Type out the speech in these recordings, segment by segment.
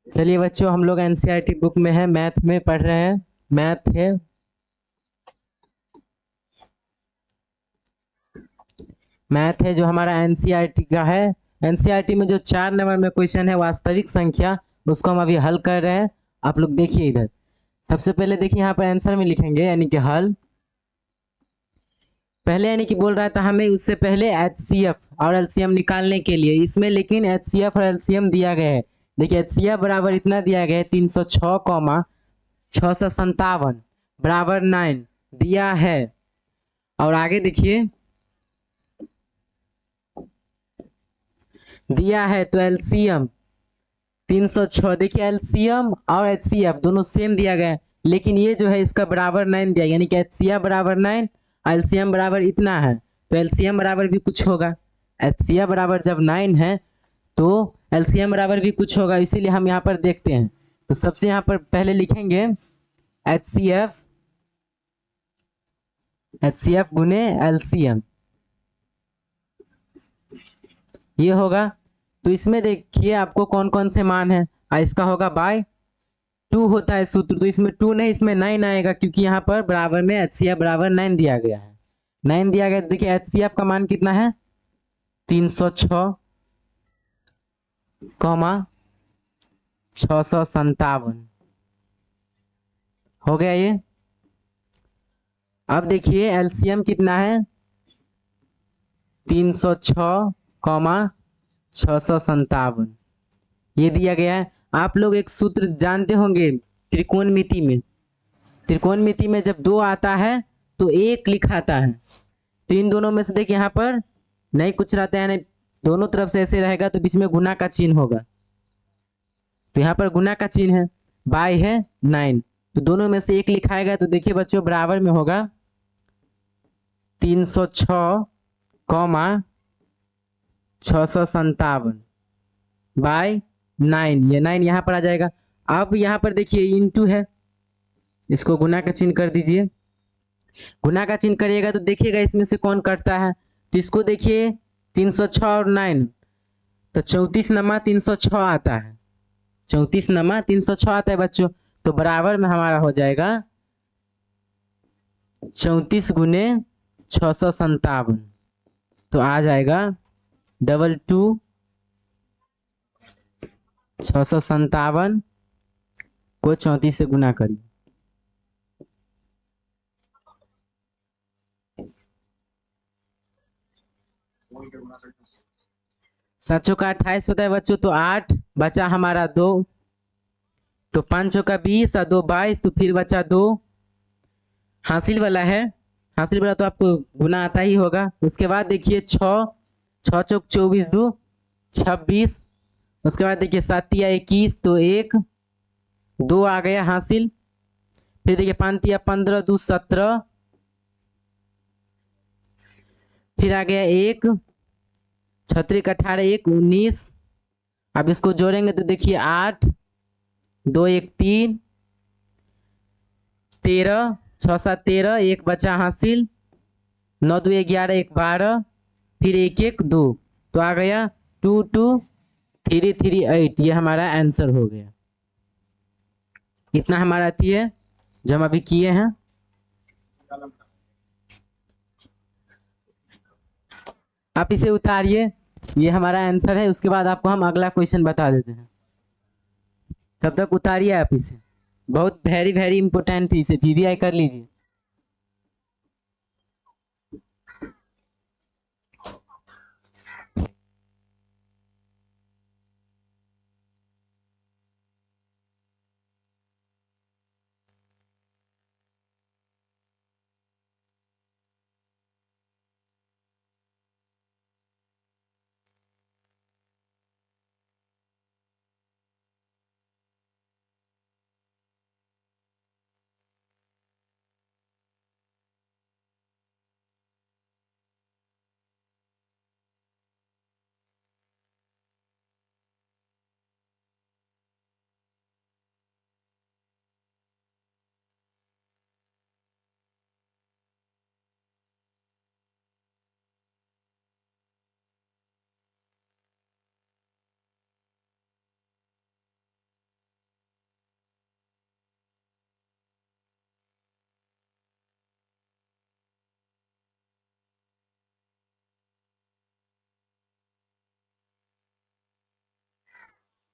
चलिए बच्चों, हम लोग एनसीईआरटी बुक में है, मैथ में पढ़ रहे हैं। मैथ है, मैथ है जो हमारा एनसीईआरटी का है। एनसीईआरटी में जो 4 नंबर में क्वेश्चन है वास्तविक संख्या, उसको हम अभी हल कर रहे हैं। आप लोग देखिए इधर, सबसे पहले देखिए यहाँ पर आंसर में लिखेंगे यानी कि हल। पहले यानी कि बोल रहा था हमें उससे पहले एचसीएफ और एलसीएम निकालने के लिए इसमें, लेकिन एचसीएफ और एलसीएम दिया गया है। देखिए एचसीएफ बराबर इतना दिया गया है 306 कॉमा 657 बराबर 9 दिया है। और आगे देखिए दिया है तो एलसीएम 306। देखिए एलसीएम और एचसीएफ दोनों सेम दिया गया है, लेकिन ये जो है इसका बराबर 9 दिया, यानी कि एचसीएफ बराबर 9, एलसीएम बराबर इतना है, तो एलसीएम बराबर भी कुछ होगा। एचसीएफ बराबर जब 9 है तो एलसीएम बराबर भी कुछ होगा, इसीलिए हम यहाँ पर देखते हैं। तो सबसे यहाँ पर पहले लिखेंगे एचसीएफ, एचसीएफ गुने एलसीएम, ये होगा। तो इसमें देखिए आपको कौन कौन से मान है, इसका होगा बाय 2 होता है सूत्र, तो इसमें 2 नहीं, इसमें 9 आएगा, क्योंकि यहाँ पर बराबर में एचसीएफ बराबर 9 दिया गया है। 9 दिया गया तो देखिए एचसीएफ का मान कितना है 306 कॉमा 657 हो गया ये। अब देखिए एलसीएम कितना है 306 कॉमा 657, ये दिया गया है। आप लोग एक सूत्र जानते होंगे त्रिकोणमिति में, त्रिकोणमिति में जब 2 आता है तो 1 लिखाता है, तो इन दोनों में से देखिए यहाँ पर नहीं कुछ रहता है, नहीं दोनों तरफ से ऐसे रहेगा तो बीच में गुना का चिन्ह होगा, तो यहाँ पर गुना का चिन्ह है, बाय है 9, तो दोनों में से 1 लिखाएगा, तो देखिए बच्चों बराबर में होगा 306 कॉमा 657 बाय 9, ये 9 यहाँ पर आ जाएगा। अब यहाँ पर देखिए इंटू है, इसको गुना का चिन्ह कर दीजिए। गुना का चिन्ह करिएगा तो देखिएगा इसमें से कौन कटता है, तो इसको देखिए 306 और 9, तो 34 नमा 306 आता है, 34 नमा 306 आता है बच्चों, तो बराबर में हमारा हो जाएगा 34 गुने 657, तो आ जाएगा 22 657 को 34 से गुना करिए। सातों का 28 होता है बच्चों, तो 8 बचा हमारा 2, तो 5 का 20 और 2 22, तो फिर बचा 2। हासिल वाला है, हासिल वाला तो आपको गुना आता ही होगा। उसके बाद देखिए 6 6 चौक 24 2 26, उसके बाद देखिए 7 या 21, तो 1 2 आ गया हासिल। फिर देखिए 5 या 15 2 17, फिर आ गया 1 छत्रिक 18 1 19। अब इसको जोड़ेंगे तो देखिए 8 2 1 3 13 6 7 13, 1 बचा हासिल, 9 2 11 1 12, फिर 1 1 2, तो आ गया 2 2 3 3 8, ये हमारा आंसर हो गया। इतना हमारा आती है जो हम अभी किए हैं। आप इसे उतारिए, ये हमारा आंसर है। उसके बाद आपको हम अगला क्वेश्चन बता देते हैं, तब तक उतारिए आप इसे, बहुत वेरी वेरी इंपॉर्टेंट है, इसे वीवीआई कर लीजिए।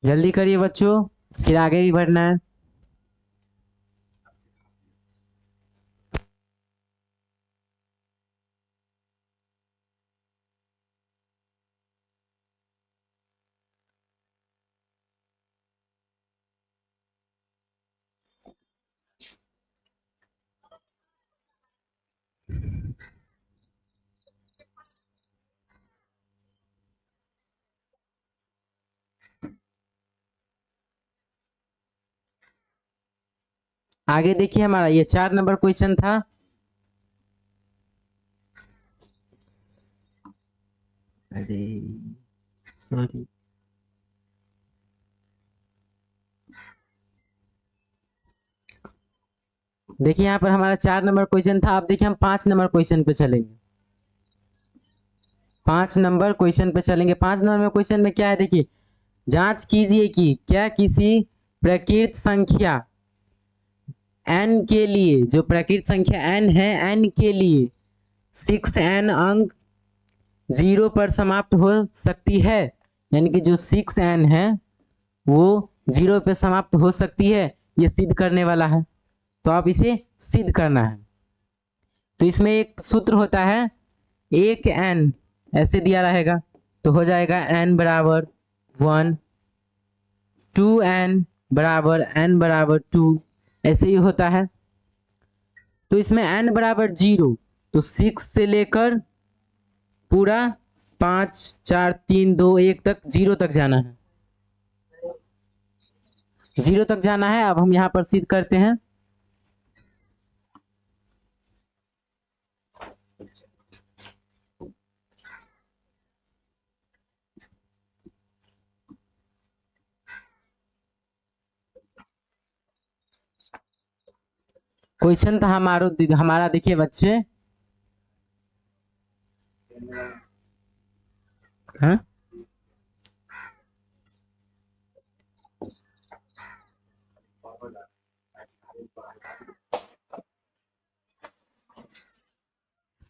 जल्दी करिए बच्चों, फिर आगे भी बढ़ना है। आगे देखिए, हमारा ये 4 नंबर क्वेश्चन था। अरे सॉरी, देखिए यहाँ पर हमारा 4 नंबर क्वेश्चन था। अब देखिए हम 5 नंबर क्वेश्चन पे चलेंगे। 5 नंबर क्वेश्चन पे चलेंगे। 5 नंबर क्वेश्चन में क्या है, देखिए, जांच कीजिए कि क्या किसी प्रकृत संख्या n के लिए, जो प्रकृत संख्या n है, n के लिए 6n अंक 0 पर समाप्त हो सकती है। यानी कि जो 6n है वो 0 पे समाप्त हो सकती है, ये सिद्ध करने वाला है। तो आप इसे सिद्ध करना है। तो इसमें एक सूत्र होता है, एक n ऐसे दिया रहेगा तो हो जाएगा n बराबर 1, 2n बराबर n बराबर 2, ऐसे ही होता है। तो इसमें n बराबर 0, तो 6 से लेकर पूरा 5 4 3 2 1 तक 0 तक जाना है। 0 तक जाना है। अब हम यहाँ पर सिद्ध करते हैं। क्वेश्चन था हमारा देखिए बच्चे, हाँ,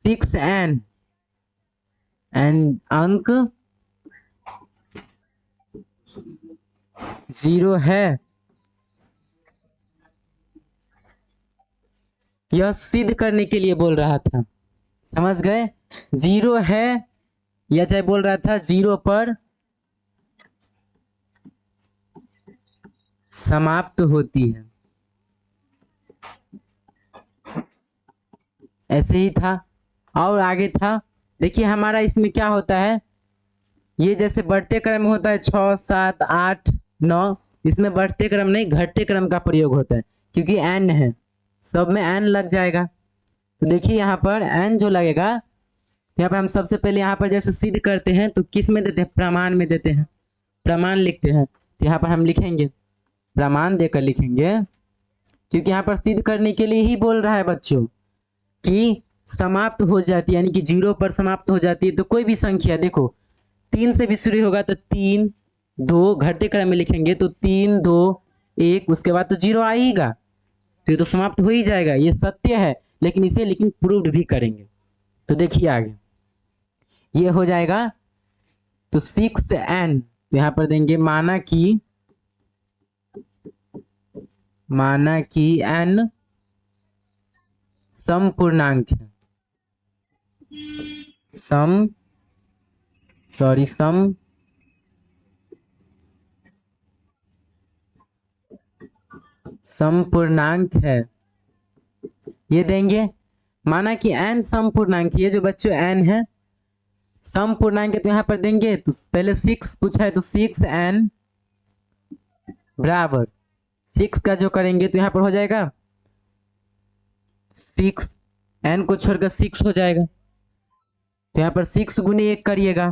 सिक्स एन अंक 0 है, यह सिद्ध करने के लिए बोल रहा था। समझ गए? 0 है, या चाहे बोल रहा था 0 पर समाप्त होती है, ऐसे ही था। और आगे था, देखिए हमारा इसमें क्या होता है, ये जैसे बढ़ते क्रम में होता है 6 7 8 9, इसमें बढ़ते क्रम नहीं घटते क्रम का प्रयोग होता है, क्योंकि n है, सब में n लग जाएगा। तो देखिए यहाँ पर n जो लगेगा, यहाँ पर हम सबसे पहले यहाँ पर जैसे सिद्ध करते हैं तो किस में देते हैं, प्रमाण में देते हैं, प्रमाण लिखते हैं। तो यहाँ पर हम लिखेंगे, प्रमाण देकर लिखेंगे, क्योंकि यहाँ पर सिद्ध करने के लिए ही बोल रहा है बच्चों कि समाप्त हो जाती है, यानी कि 0 पर समाप्त हो जाती है। तो कोई भी संख्या देखो 3 से भी शुरू होगा तो 3 2, घटते क्रम में लिखेंगे तो 3 2 1, उसके बाद तो 0 आएगा, तो ये तो समाप्त हो ही जाएगा। ये सत्य है, लेकिन इसे प्रूव्ड भी करेंगे। तो देखिए आगे ये हो जाएगा, तो 6n यहाँ पर देंगे, माना कि n समपूर्णांक है, समपूर्णांक है, ये देंगे। माना कि n समपूर्णांक, ये जो बच्चों n है समपूर्णांक है, तो यहाँ पर देंगे, तो पहले 6 पूछा है तो 6n बराबर 6 का जो करेंगे तो यहाँ पर हो जाएगा 6, n को छोड़कर 6 हो जाएगा। तो यहाँ पर 6 गुने 1 करिएगा,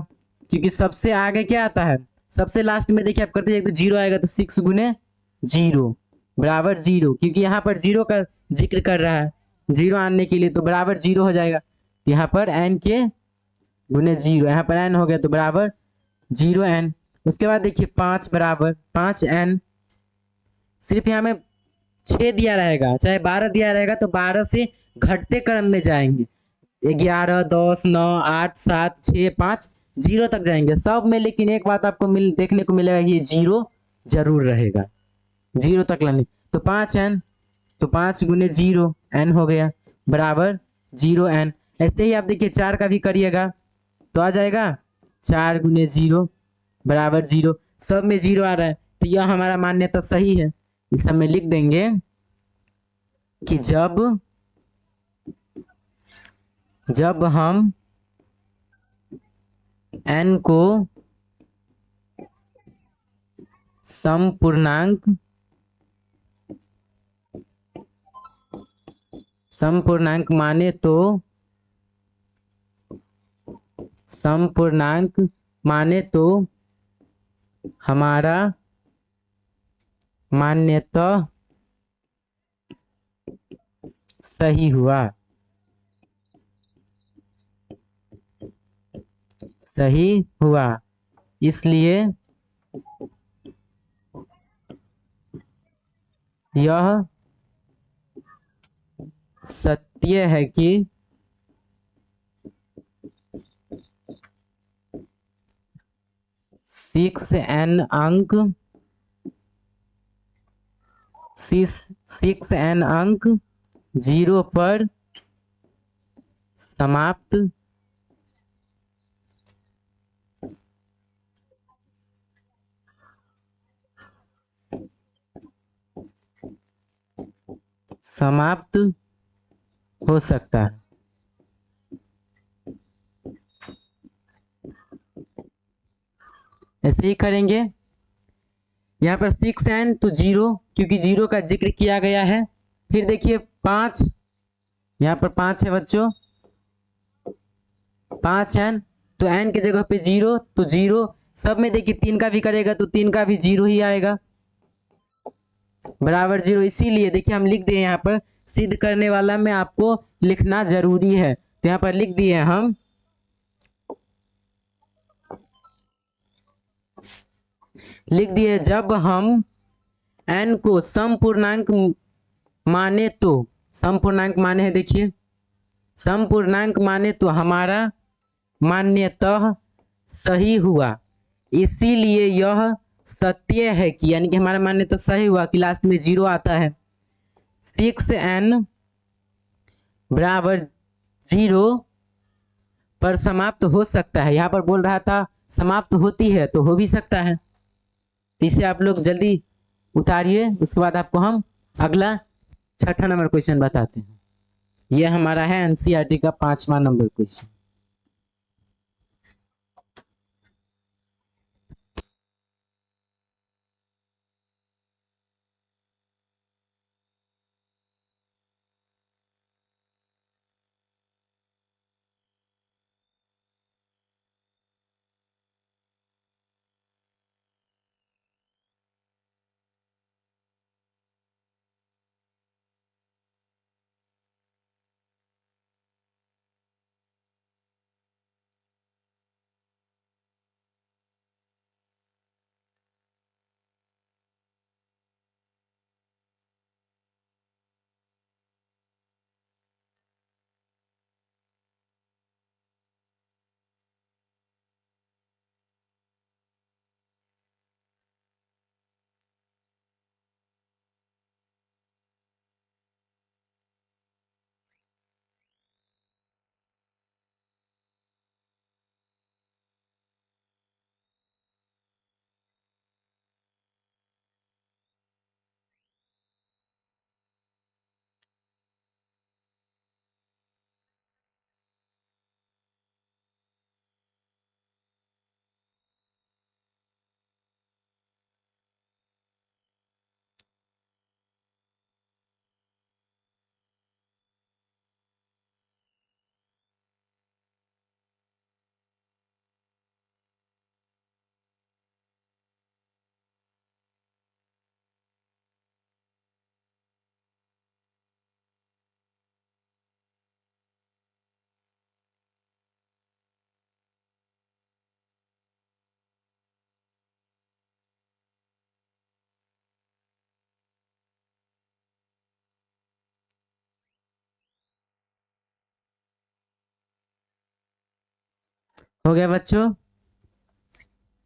क्योंकि सबसे आगे क्या आता है, सबसे लास्ट में देखिए आप करते जाइए तो 0 आएगा, तो 6 गुने 0 बराबर 0, क्योंकि यहाँ पर 0 का जिक्र कर रहा है, 0 आने के लिए, तो बराबर 0 हो जाएगा। तो यहाँ पर n के गुने 0, यहाँ पर n हो गया तो बराबर 0n। उसके बाद देखिए 5 बराबर 5n, सिर्फ यहाँ में 6 दिया रहेगा, चाहे 12 दिया रहेगा तो 12 से घटते क्रम में जाएंगे, 11 10 9 8 7 6 5 0 तक जाएंगे सब में। लेकिन एक बात आपको देखने को मिलेगा, ये 0 जरूर रहेगा, 0 तक लाने। तो 5n, तो 5 गुने 0 n हो गया बराबर 0n। ऐसे ही आप देखिए 4 का भी करिएगा तो आ जाएगा 4 गुने 0 बराबर 0। सब में 0 आ रहा है तो यह हमारा मान्यता सही है। इस सब में लिख देंगे कि जब हम n को समपूर्णांक माने तो हमारा मान्यता सही हुआ, सही हुआ। इसलिए यह सत्य है कि 6n अंक 0 पर समाप्त हो सकता है। ऐसे ही करेंगे। यहाँ पर 6n तो 0, क्योंकि 0 का जिक्र किया गया है। फिर देखिए 5, यहाँ पर 5 है बच्चों, 5n तो n की जगह पे 0 तो 0। सब में देखिए 3 का भी करेगा तो 3 का भी 0 ही आएगा बराबर 0। इसीलिए देखिए हम लिख दिए यहाँ पर, सिद्ध करने वाला में आपको लिखना जरूरी है तो यहाँ पर लिख दिए हम जब हम n को समपूर्णांक माने तो, समपूर्णांक माने है देखिए, समपूर्णांक माने तो हमारा मान्यतः सही हुआ। इसीलिए यह सत्य है कि, यानी कि हमारा मान्यतः सही हुआ कि लास्ट में 0 आता है। 6n बराबर 0 पर समाप्त हो सकता है। यहाँ पर बोल रहा था समाप्त होती है तो हो भी सकता है। तो इसे आप लोग जल्दी उतारिए, उसके बाद आपको हम अगला 6ठा नंबर क्वेश्चन बताते हैं। यह हमारा है एनसीईआरटी का 5वां नंबर क्वेश्चन। हो गया बच्चों,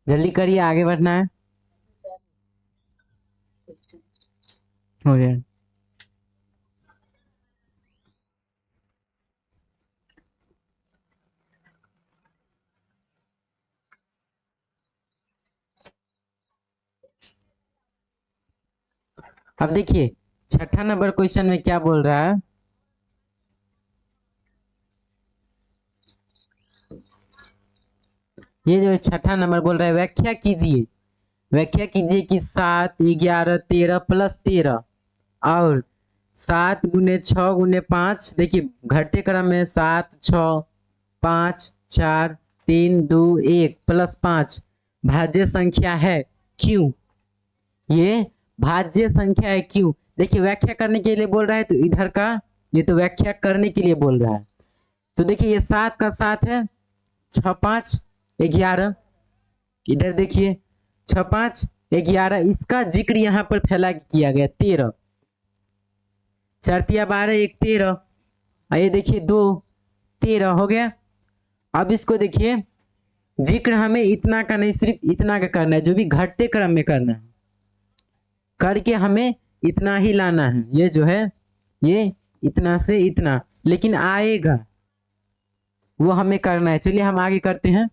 जल्दी करिए, आगे बढ़ना है। हो गया। अब देखिए छठा नंबर क्वेश्चन में क्या बोल रहा है। ये जो छठा नंबर बोल रहा है व्याख्या कीजिए, व्याख्या कीजिए कि 7, 11, 13 + 13 और 7 × 6 × 5, देखिए घटते क्रम में 7, 6, 5, 4, 3, 2, 1 +5 भाज्य संख्या है क्यों। ये भाज्य संख्या है क्यों। देखिए व्याख्या करने के लिए बोल रहा है तो इधर का ये तो व्याख्या करने के लिए बोल रहा है। तो देखिए ये 7 का 7 है, 6, 5, 11, इधर देखिए 6, 5, 11 इसका जिक्र यहाँ पर फैला किया गया 13, 4 × 12 = 13, ये देखिए 2, 13 हो गया। अब इसको देखिए जिक्र हमें इतना का नहीं सिर्फ इतना का करना है, जो भी घटते क्रम में करना है करके हमें इतना ही लाना है। ये जो है ये इतना से इतना, लेकिन आएगा वो हमें करना है। चलिए हम आगे करते हैं।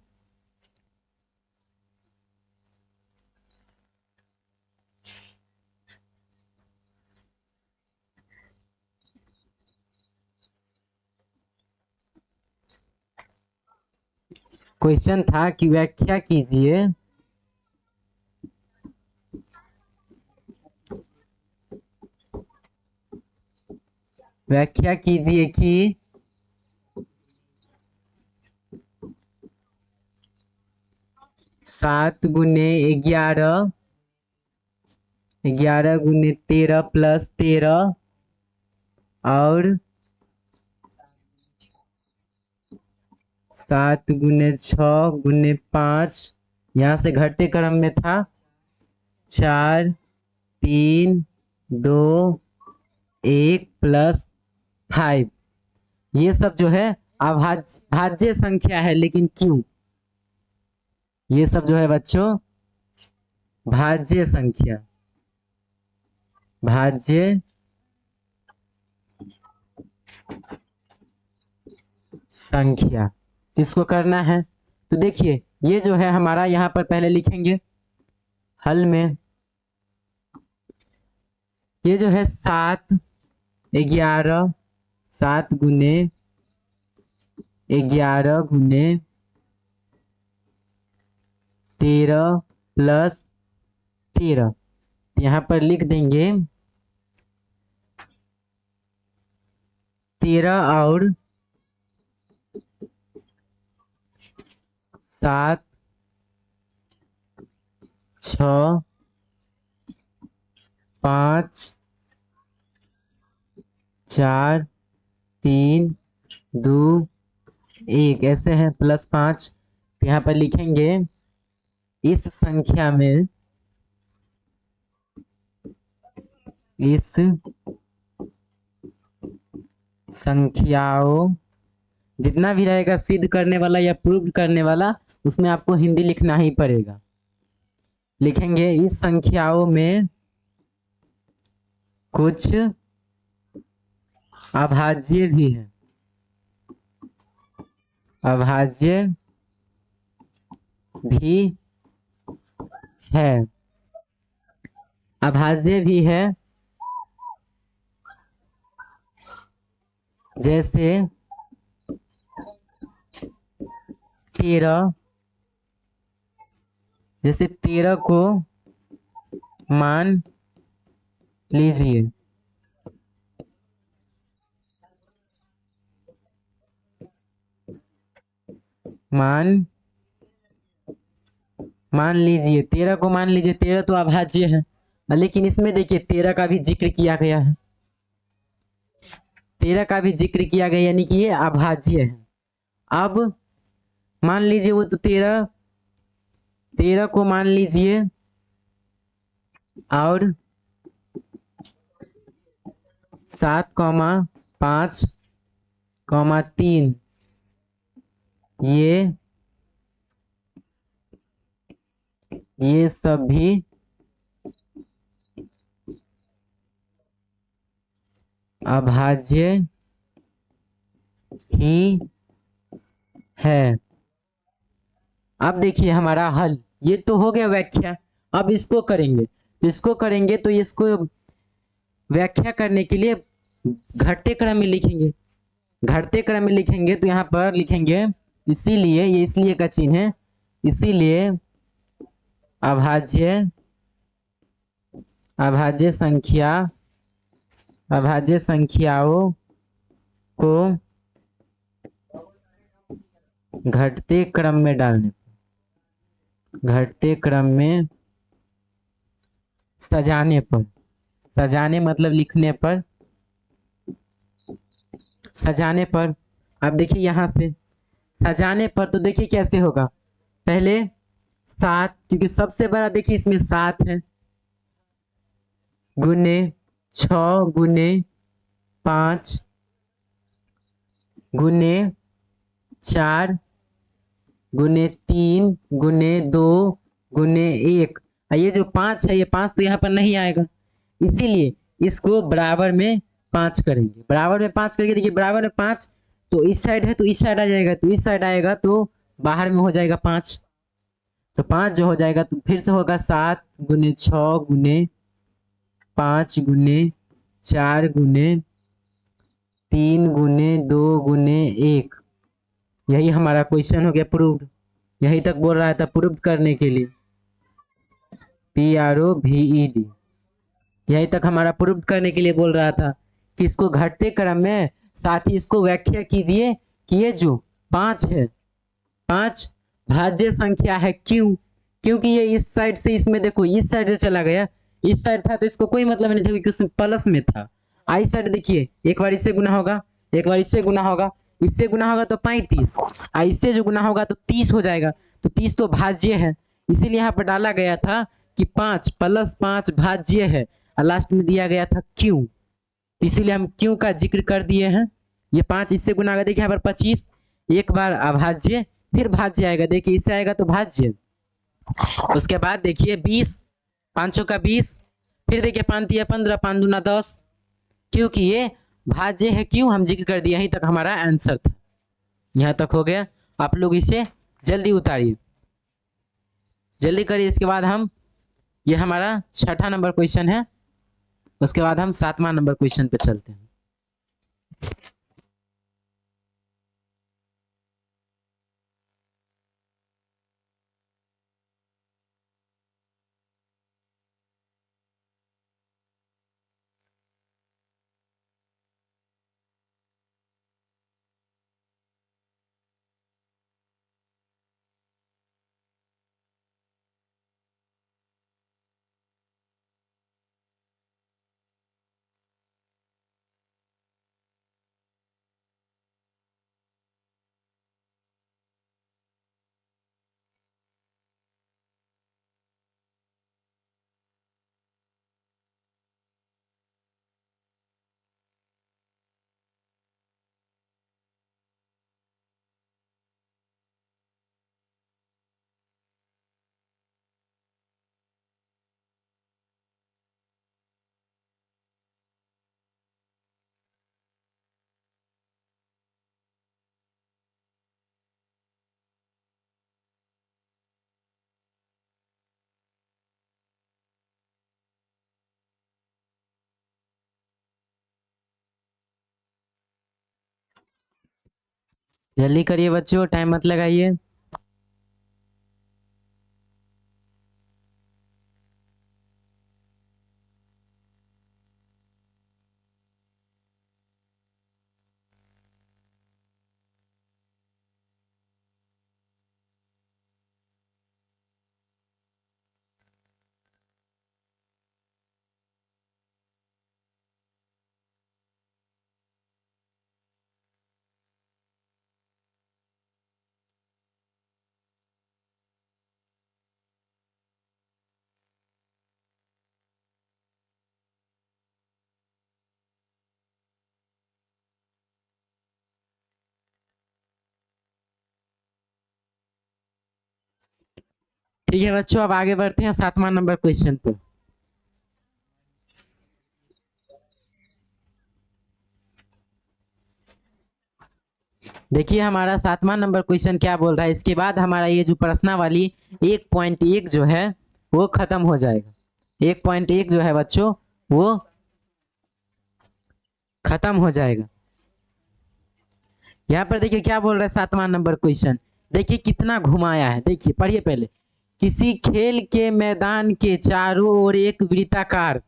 क्वेश्चन था कि व्याख्या कीजिए, व्याख्या कीजिए कि 7 × 11, 11 × 13 + 13 और 7 × 6 × 5, यहाँ से घटते क्रम में था 4, 3, 2, 1 + 5। ये सब जो है भाज्य संख्या है, लेकिन क्यों। ये सब जो है बच्चों भाज्य संख्या, भाज्य संख्या इसको करना है। तो देखिए ये जो है हमारा यहाँ पर पहले लिखेंगे हल में, ये जो है 7, 11, 7 × 11 × 13 + 13, यहाँ पर लिख देंगे 13 और 7, 6, 5, 4, 3, 2, 1 ऐसे हैं +5। तो यहाँ पर लिखेंगे इस संख्या में, इस संख्याओं, जितना भी रहेगा सिद्ध करने वाला या प्रूव करने वाला उसमें आपको हिंदी लिखना ही पड़ेगा। लिखेंगे इस संख्याओं में कुछ अभाज्य भी है, अभाज्य भी है, अभाज्य भी है। जैसे 13, जैसे 13 को मान लीजिए, मान लीजिए 13 को मान लीजिए, 13 तो अभाज्य है, लेकिन इसमें देखिए 13 का भी जिक्र किया गया है, 13 का भी जिक्र किया गया, यानी कि ये अभाज्य है। अब मान लीजिए वो तो 13 को मान लीजिए और 7, 5, 3 ये सब भी अभाज्य ही है। अब देखिए हमारा हल, ये तो हो गया व्याख्या। अब इसको करेंगे, तो इसको करेंगे तो इसको व्याख्या करने के लिए घटते क्रम में लिखेंगे। घटते क्रम में लिखेंगे तो यहाँ पर लिखेंगे इसीलिए, ये इसलिए का चिन्ह है, इसीलिए अभाज्य अभाज्य संख्या अभाज्य संख्याओं को घटते क्रम में डालने, घटते क्रम में सजाने पर, सजाने मतलब लिखने पर, सजाने पर। अब देखिए यहाँ से सजाने पर तो देखिए कैसे होगा, पहले 7, क्योंकि सबसे बड़ा देखिए इसमें 7 है, गुने 6 गुने 5 गुने 4 गुने 3 गुने 2 गुने 1। ये जो 5 है, ये 5 तो यहाँ पर नहीं आएगा, इसीलिए इसको बराबर में 5 करेंगे। बराबर में 5 करके देखिए, बराबर में 5 तो इस साइड है तो इस साइड आ जाएगा, तो इस साइड आएगा तो बाहर में हो जाएगा 5, तो 5 जो हो जाएगा तो फिर से होगा 7 गुने 6 गुने 5 गुने 4 गुने 3 गुने 2 गुने 1। यही हमारा क्वेश्चन हो गया प्रूव्ड। यही तक बोल रहा था प्रूव करने के लिए, PROVED, यही तक हमारा प्रूव करने के लिए बोल रहा था कि इसको घटते क्रम में, साथ ही इसको व्याख्या कीजिए कि ये जो 5 है, 5 भाज्य संख्या है। क्यों? क्योंकि ये इस साइड से, इसमें देखो इस साइड से चला गया, इस साइड था तो इसको कोई मतलब नहीं था क्योंकि उसमें प्लस में था। आई साइड देखिए, एक बार इससे गुना होगा, एक बार इससे गुना होगा, इससे गुना होगा तो 35, इससे जो गुना होगा तो 30 हो जाएगा, तो 30 तो भाज्य है, इसीलिए यहाँ पर डाला गया था कि 5 + 5 भाज्य है, और लास्ट में दिया गया था क्यों, इसीलिए हम क्यों का जिक्र कर दिए हैं। ये 5 इससे गुना होगा, देखिए यहाँ पर 25, एक बार अभाज्य फिर भाज्य आएगा, देखिए इससे आएगा तो भाज्य, उसके बाद देखिए 20, 5 का 20, फिर देखिए 5 × 15, 5 दूना 10, क्योंकि ये भाज्य है, क्यों हम जिक्र कर दिए। यहीं तक हमारा आंसर था, यहाँ तक हो गया। आप लोग इसे जल्दी उतारिए, जल्दी करिए। इसके बाद हम, ये हमारा 6ठा नंबर क्वेश्चन है, उसके बाद हम 7वां नंबर क्वेश्चन पे चलते हैं। जल्दी करिए बच्चों, टाइम मत लगाइए। ठीक है बच्चों, अब आगे बढ़ते हैं 7वां नंबर क्वेश्चन पे। देखिए हमारा 7वां नंबर क्वेश्चन क्या बोल रहा है। इसके बाद हमारा ये जो प्रश्नावली 1.1 जो है वो खत्म हो जाएगा। 1.1 जो है बच्चों वो खत्म हो जाएगा। यहाँ पर देखिए क्या बोल रहा है 7वां नंबर क्वेश्चन। देखिए कितना घुमाया है, देखिए पढ़िए पहले। किसी खेल के मैदान के चारों ओर एक वृत्ताकार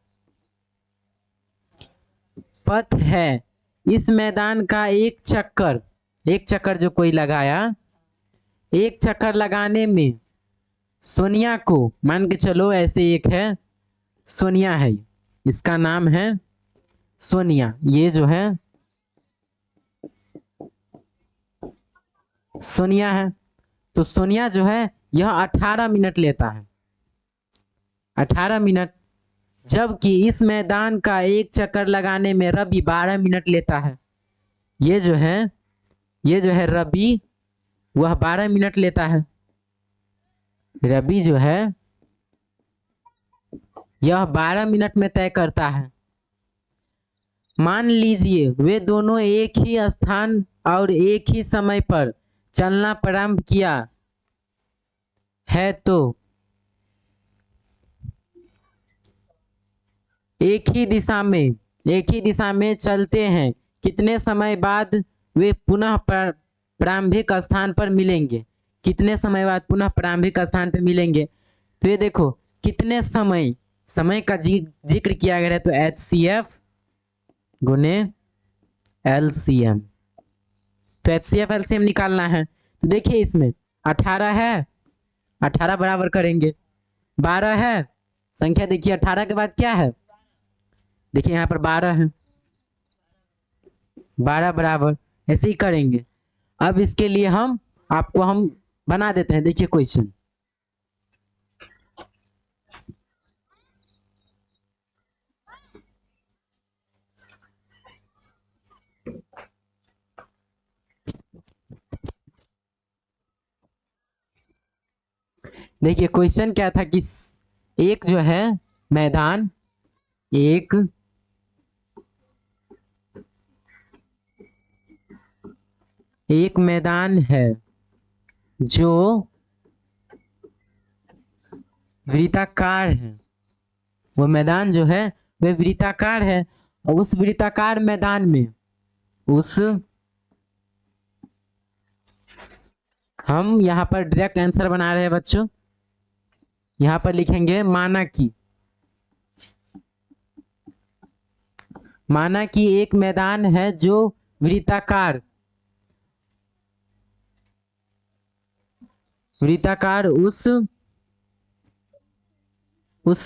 पथ है। इस मैदान का एक चक्कर जो कोई लगाया, एक चक्कर लगाने में सोनिया को, मान के चलो ऐसे एक है सोनिया है, इसका नाम है सोनिया, ये जो है सोनिया है। तो सोनिया जो है यह 18 मिनट लेता है, 18 मिनट। जबकि इस मैदान का एक चक्कर लगाने में रवि 12 मिनट लेता है। ये जो है ये जो है रवि, वह 12 मिनट लेता है। रवि जो है यह 12 मिनट में तय करता है। मान लीजिए वे दोनों एक ही स्थान और एक ही समय पर चलना प्रारंभ किया है, तो एक ही दिशा में चलते हैं, कितने समय बाद वे पुनः प्रारंभिक स्थान पर मिलेंगे। कितने समय बाद पुनः प्रारंभिक स्थान पर मिलेंगे। तो ये देखो कितने समय का जिक्र किया गया है, तो HCF गुने LCM। तो HCF LCM निकालना है। तो देखिए इसमें 18 है, 18 बराबर करेंगे, 12 है संख्या, देखिए 18 के बाद क्या है, देखिए यहाँ पर 12 है, 12 बराबर ऐसे ही करेंगे। अब इसके लिए हम बना देते हैं। देखिए क्वेश्चन, देखिए क्वेश्चन क्या था कि एक जो है मैदान, एक मैदान है जो वृत्ताकार है। वो मैदान जो है वह वृत्ताकार है, और उस वृत्ताकार मैदान में हम यहाँ पर डायरेक्ट आंसर बना रहे हैं बच्चों। यहाँ पर लिखेंगे माना कि एक मैदान है जो वृत्ताकार उस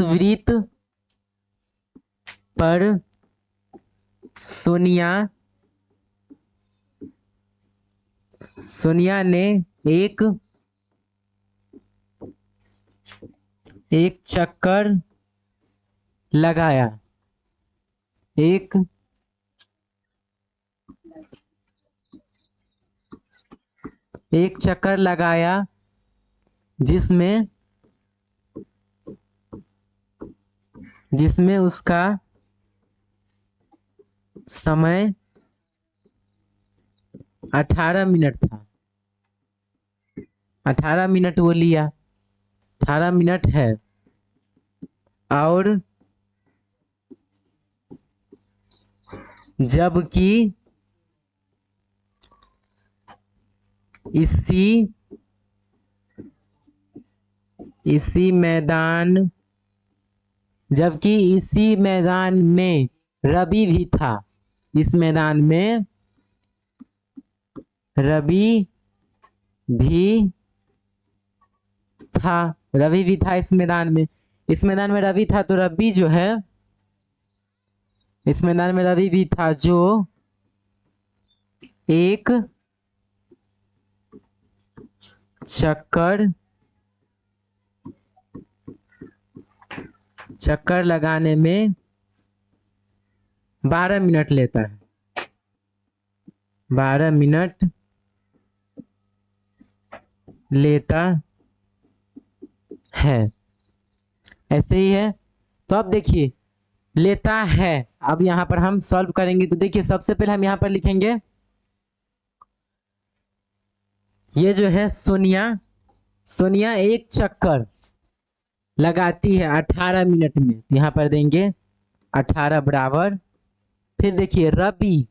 वृत्त पर सोनिया ने एक चक्कर लगाया, एक चक्कर लगाया जिसमें उसका समय 18 मिनट था। 18 मिनट वो लिया, 18 मिनट है। और जबकि इसी मैदान में रवि भी था। इस मैदान में रवि भी था, इस मैदान में रवि था। तो रवि जो है इस मैदान में रवि भी था जो एक चक्कर लगाने में 12 मिनट लेता है, 12 मिनट लेता है, ऐसे ही है। तो अब देखिए लेता है, अब यहाँ पर हम सॉल्व करेंगे। तो देखिए सबसे पहले हम यहाँ पर लिखेंगे ये जो है सोनिया, सोनिया एक चक्कर लगाती है 18 मिनट में, तो यहाँ पर देंगे 18 बराबर। फिर देखिए रवि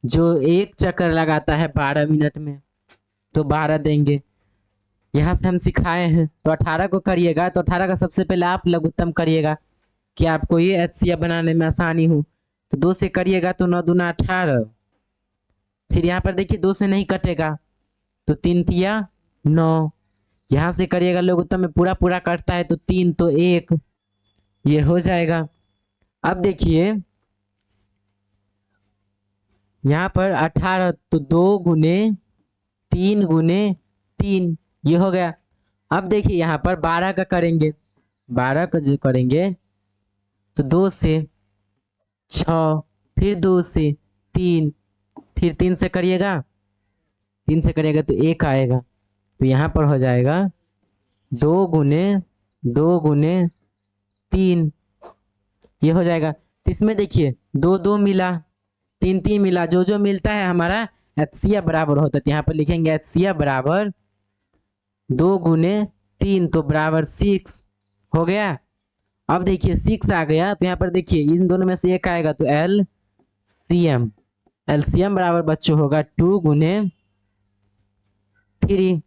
जो एक चक्कर लगाता है 12 मिनट में, तो 12 देंगे। यहाँ से हम सिखाए हैं, तो 18 को करिएगा तो 18 का सबसे पहले आप लघुत्तम करिएगा कि आपको ये एचसीएफ बनाने में आसानी हो। तो 2 से करिएगा तो 9 दूना 18। फिर यहाँ पर देखिए 2 से नहीं कटेगा, तो 3 तिया 9। यहाँ से करिएगा लघुत्तम में पूरा पूरा कटता है, तो 3 तो 1, ये हो जाएगा। अब देखिए यहाँ पर 18, तो 2 गुने 3 गुने 3, ये हो गया। अब देखिए यहाँ पर 12 का करेंगे, 12 का जो करेंगे तो 2 से 6, फिर 2 से 3, फिर 3 से करिएगा, 3 से करिएगा तो 1 आएगा। तो यहाँ पर हो जाएगा 2 गुने 2 गुने 3, ये हो जाएगा। तो इसमें देखिए 2 2 मिला, 3 3 मिला, जो जो मिलता है हमारा एचसीएफ बराबर होता है। तो यहाँ पर लिखेंगे एचसीएफ बराबर 2 गुने 3, तो बराबर 6 हो गया। अब देखिए 6 आ गया, तो यहाँ पर देखिए इन दोनों में से 1 आएगा, तो एलसीएम, एलसीएम बराबर बच्चों होगा 2 गुने 3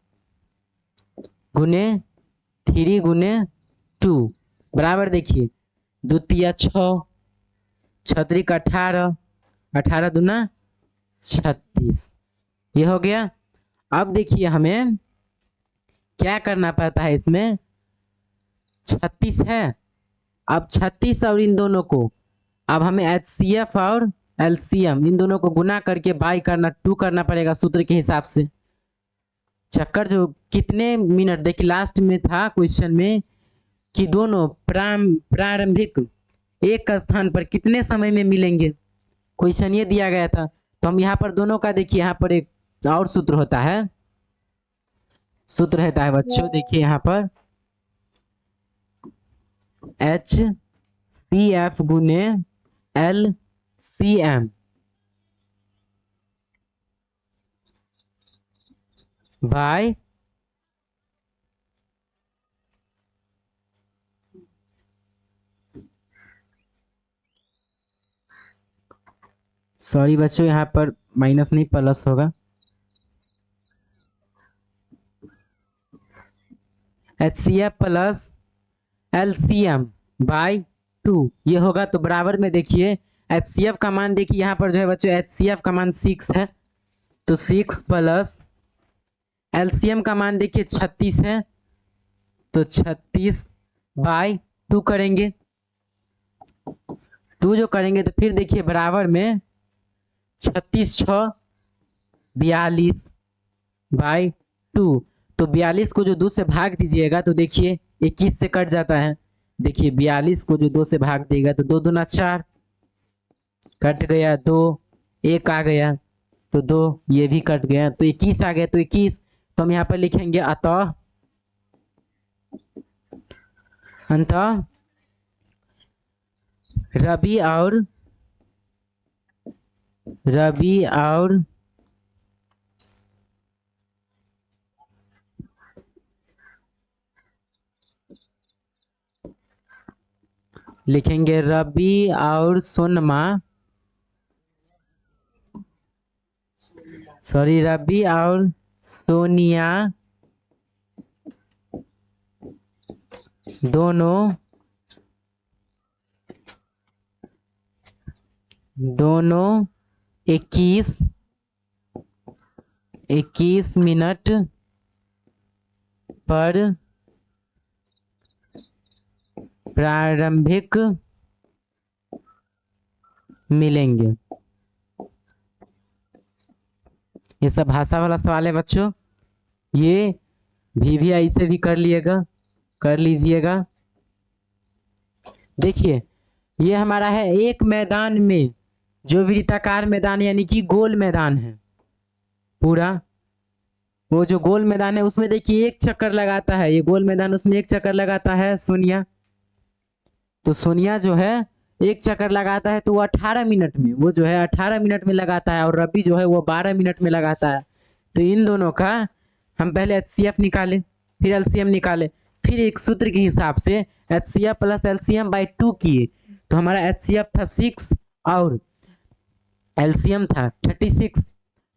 गुने 3 गुने 2 बराबर देखिए 2 तिया 6, 6 का 18, 18 दूना 36, ये हो गया। अब देखिए हमें क्या करना पड़ता है, इसमें 36 है। अब 36 और इन दोनों को अब हमें एचसीएफ और एलसीएम इन दोनों को गुना करके बाई करना 2 करना पड़ेगा सूत्र के हिसाब से। चक्कर जो कितने मिनट, देखिए लास्ट में था क्वेश्चन में कि दोनों प्रारंभिक एक का स्थान पर कितने समय में मिलेंगे, क्वेश्चन ये दिया गया था। तो हम यहाँ पर दोनों का देखिए यहाँ पर एक और सूत्र होता है, सूत्र रहता है बच्चों, देखिए यहाँ पर एच सी एफ गुने L C M by sorry बच्चों यहाँ पर माइनस नहीं प्लस होगा, H C F plus L C M by 2, ये होगा। तो बराबर में देखिए एच सी एफ का मान देखिए यहाँ पर जो है बच्चों एच सी एफ का मान 6 है, तो 6 प्लस एलसीएम का मान देखिए 36 है, तो 36 बाई 2 करेंगे, 2 जो करेंगे तो फिर देखिए बराबर में 36 6 42 बाई 2, तो 42 को जो 2 से भाग दीजिएगा तो देखिए 21 से कट जाता है। देखिए 42 को जो 2 से भाग देगा तो 2 दूना 4, कट गया 2, 1 आ गया तो 2, ये भी कट गया तो 21 आ गया। तो 21 तो हम यहाँ पर लिखेंगे अतः अंतः रवि और लिखेंगे रवि और सोनमा, सॉरी रवि और सोनिया दोनों 21 मिनट पर प्रारंभिक मिलेंगे। ये सब भाषा वाला सवाल है बच्चों, ये VVI से भी कर लीजिएगा। देखिए ये हमारा है एक मैदान में, जो वृत्ताकार मैदान यानी कि गोल मैदान है पूरा, वो जो गोल मैदान है उसमें देखिए एक चक्कर लगाता है, ये गोल मैदान उसमें एक चक्कर लगाता है सोनिया। तो सोनिया जो है एक चक्कर लगाता है तो वो 18 मिनट में, वो जो है 18 मिनट में लगाता है, और रवि जो है वो 12 मिनट में लगाता है। तो इन दोनों का हम पहले HCF निकाले, फिर LCM निकाले, फिर एक सूत्र के हिसाब से HCF प्लस LCM बाई 2 किए, तो हमारा HCF था 6 और LCM था 36,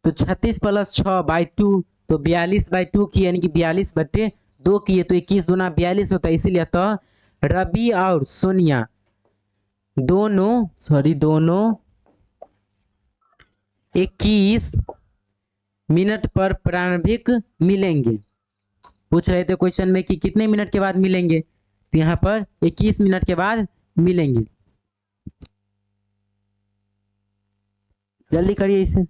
तो 36 प्लस 6 बाई 2 तो 42 बाई 2 किए, यानी कि 42/2 किए, तो 21 दूना 42 होता है। इसीलिए तो रवि और सोनिया दोनों 21 मिनट पर प्रारंभिक मिलेंगे। पूछ रहे थे क्वेश्चन में कि कितने मिनट के बाद मिलेंगे, तो यहाँ पर 21 मिनट के बाद मिलेंगे। जल्दी करिए इसे।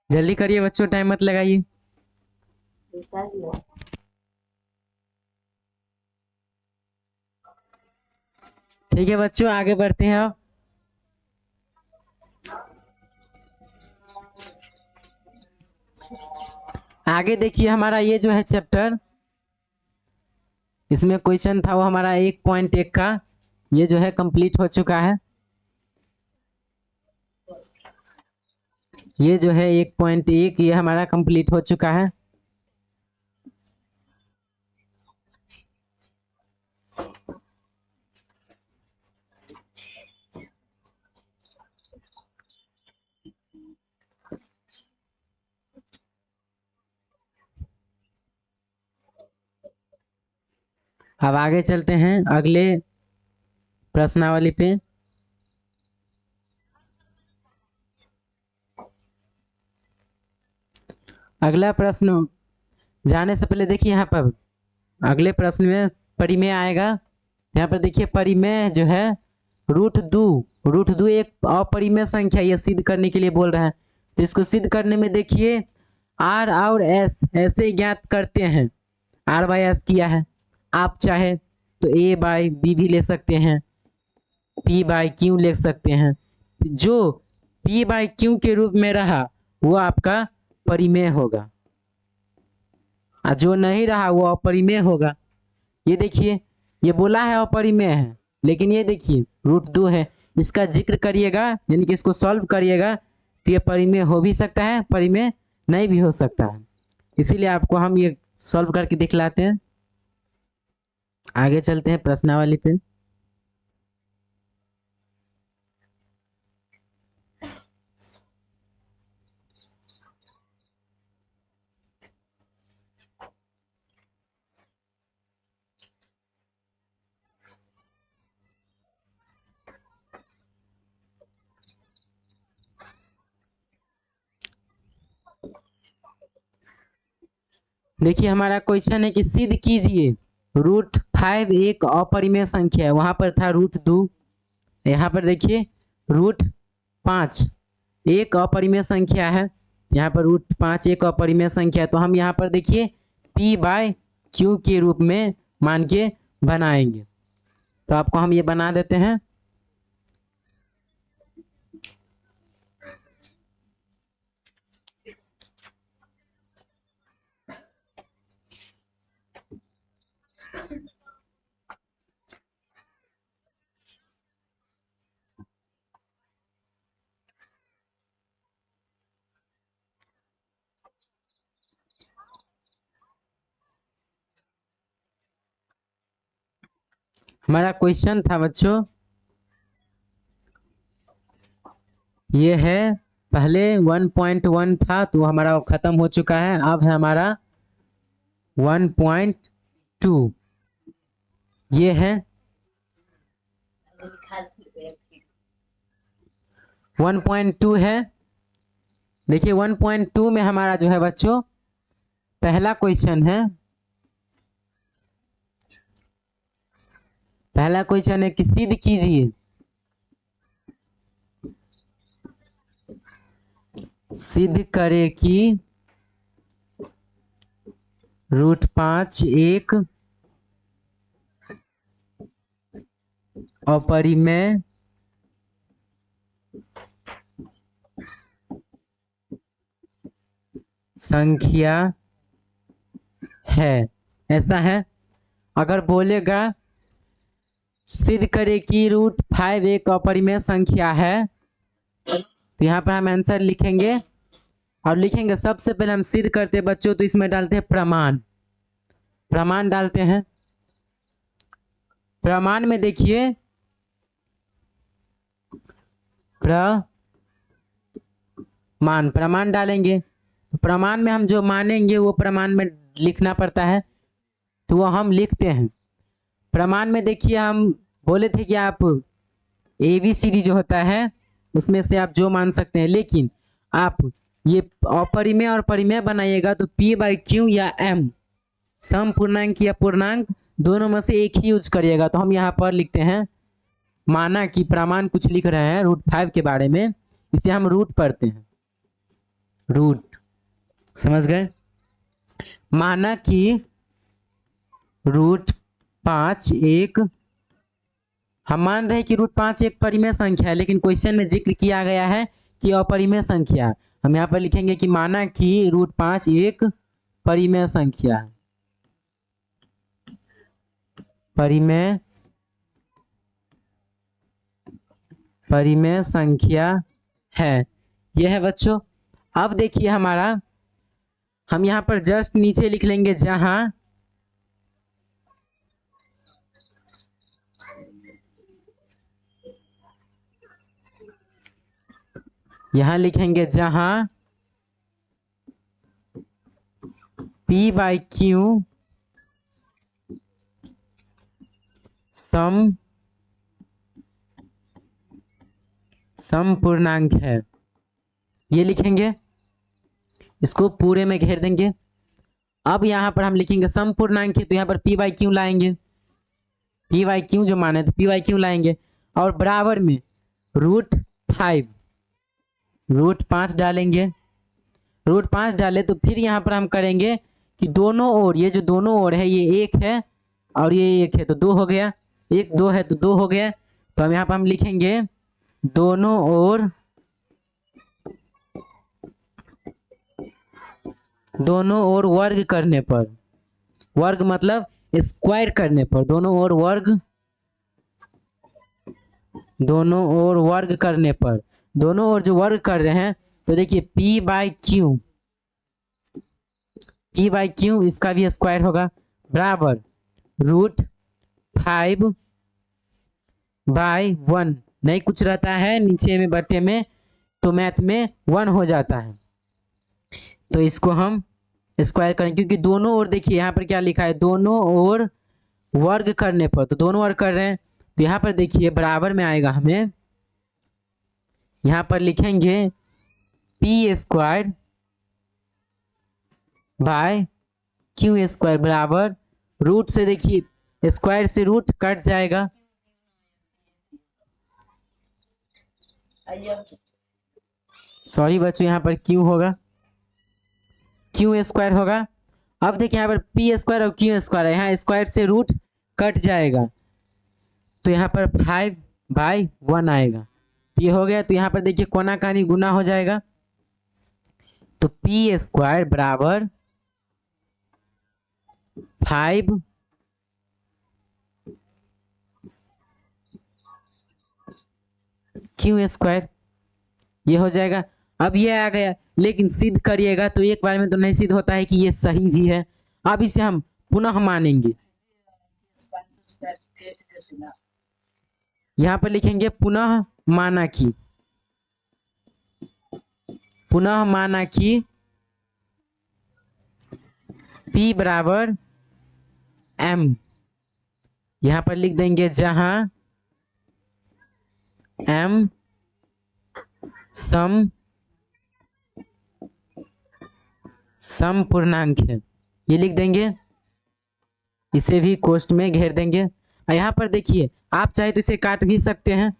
जल्दी करिए बच्चों, टाइम मत लगाइए। ठीक है बच्चों, आगे बढ़ते हैं अब। आगे देखिए, हमारा ये जो है चैप्टर, इसमें क्वेश्चन था वो हमारा 1.1 का, ये जो है कंप्लीट हो चुका है। ये जो है 1.1 ये हमारा कंप्लीट हो चुका है। अब आगे चलते हैं अगले प्रश्नावली पे। अगला प्रश्न जाने से पहले देखिए, यहाँ पर अगले प्रश्न में परिमेय आएगा। यहाँ पर देखिए, परिमेय जो है √2 एक अपरिमेय संख्या, ये सिद्ध करने के लिए बोल रहा है। तो इसको सिद्ध करने में देखिए, R और S ऐसे ज्ञात करते हैं। R/S किया है, आप चाहे तो A/B भी ले सकते हैं, P/Q ले सकते हैं। जो P/Q के रूप में रहा वो आपका परिमेय होगा, और जो नहीं रहा वो अपरिमेय होगा। ये देखिए, ये बोला है अपरिमेय है, लेकिन ये देखिए √2 है, इसका जिक्र करिएगा, यानी कि इसको सॉल्व करिएगा, तो ये परिमेय हो भी सकता है, परिमेय नहीं भी हो सकता है। इसीलिए आपको हम ये सॉल्व करके दिखलाते हैं। आगे चलते हैं प्रश्नावली पे। देखिए, हमारा क्वेश्चन है कि सिद्ध कीजिए √5 एक अपरिमेय संख्या है। वहां पर था √2, यहाँ पर देखिए √5 एक अपरिमेय संख्या है। यहाँ पर रूट 5 एक अपरिमेय संख्या है, तो हम यहाँ पर देखिए p बाय क्यू के रूप में मान के बनाएंगे। तो आपको हम ये बना देते हैं। हमारा क्वेश्चन था बच्चों, ये है, पहले 1.1 था तो हमारा खत्म हो चुका है, अब है हमारा 1.2। ये है 1.2 है। देखिए 1.2 में हमारा जो है बच्चों पहला क्वेश्चन है, पहला क्वेश्चन है कि सिद्ध कीजिए, सिद्ध करे कि रूट 5 एक अपरिमेय संख्या है। ऐसा है, अगर बोलेगा सिद्ध करे कि रूट 5 एक अपरिमेय संख्या है, तो यहाँ पर हम आंसर लिखेंगे और लिखेंगे सबसे पहले हम सिद्ध करते हैं बच्चों, तो इसमें डालते हैं प्रमाण, प्रमाण डालते हैं। प्रमाण में देखिए प्रमाण, प्रमाण डालेंगे, प्रमाण में हम जो मानेंगे वो प्रमाण में लिखना पड़ता है, तो वो हम लिखते हैं। प्रमाण में देखिए हम बोले थे कि आप ABCD जो होता है उसमें से आप जो मान सकते हैं, लेकिन आप ये अपरिमेय और परिमेय बनाइएगा तो P बाई क्यू या M, सम पूर्णांक या पूर्णांक, दोनों में से एक ही यूज करिएगा। तो हम यहाँ पर लिखते हैं, माना कि प्रमाण कुछ लिख रहे हैं रूट 5 के बारे में, इसे हम रूट पढ़ते हैं, रूट, समझ गए। माना कि रूट 5 एक, हम मान रहे हैं कि रूट 5 एक परिमेय संख्या है, लेकिन क्वेश्चन में जिक्र किया गया है कि अपरिमेय संख्या। हम यहाँ पर लिखेंगे कि माना कि रूट 5 एक परिमेय संख्या है, परिमेय, परिमेय संख्या है। यह है बच्चों। अब देखिए हमारा, हम यहाँ पर जस्ट नीचे लिख लेंगे, जहां यहां लिखेंगे जहां P बाई क्यू सम पूर्णांक है, ये लिखेंगे, इसको पूरे में घेर देंगे। अब यहाँ पर हम लिखेंगे सम पूर्णांक है, तो यहाँ पर P बाई क्यू लाएंगे, P बाई क्यू जो माने तो P बाई क्यू लाएंगे, और बराबर में रूट 5, रूट 5 डालेंगे। रूट 5 डाले तो फिर यहाँ पर हम करेंगे कि दोनों ओर, ये जो दोनों ओर है ये एक है और ये एक है, तो 2 हो गया, एक 2 है तो 2 हो गया। तो हम यहाँ पर हम लिखेंगे दोनों ओर, दोनों ओर वर्ग करने पर, वर्ग मतलब स्क्वायर करने पर, दोनों ओर वर्ग, दोनों ओर वर्ग करने पर, दोनों ओर जो वर्ग कर रहे हैं, तो देखिए P by Q, P by Q इसका भी स्क्वायर होगा, बराबर रूट 5 बाई 1, नहीं कुछ रहता है नीचे में बटे में, तो मैथ में 1 हो जाता है, तो इसको हम स्क्वायर करें, क्योंकि दोनों ओर देखिए यहाँ पर क्या लिखा है, दोनों ओर वर्ग करने पर, तो दोनों वर्ग कर रहे हैं, तो यहाँ पर देखिए बराबर में आएगा, हमें यहाँ पर लिखेंगे P square by Q square बराबर रूट से, देखिए स्क्वायर से रूट कट जाएगा, सॉरी बच्चों यहाँ पर क्यू होगा, क्यू स्क्वायर होगा। अब देखिए यहाँ पर पी स्क्वायर और क्यू स्क्वायर है, यहाँ स्क्वायर से रूट कट जाएगा तो यहाँ पर 5/1 आएगा। तो ये हो गया। तो यहाँ पर देखिए कोना कानी गुना हो जाएगा, तो पी स्क्वायर बराबर 5 क्यू स्क्वायर, ये हो जाएगा। अब ये आ गया, लेकिन सिद्ध करिएगा तो एक बार में तो नहीं सिद्ध होता है कि ये सही भी है। अब इसे हम पुनः मानेंगे, यहाँ पर लिखेंगे पुनः माना कि, पुनः माना कि P बराबर M, यहाँ पर लिख देंगे जहां M सम पूर्णांक है, ये लिख देंगे। इसे भी कोष्ठ में घेर देंगे। और यहाँ पर देखिए आप चाहे तो इसे काट भी सकते हैं,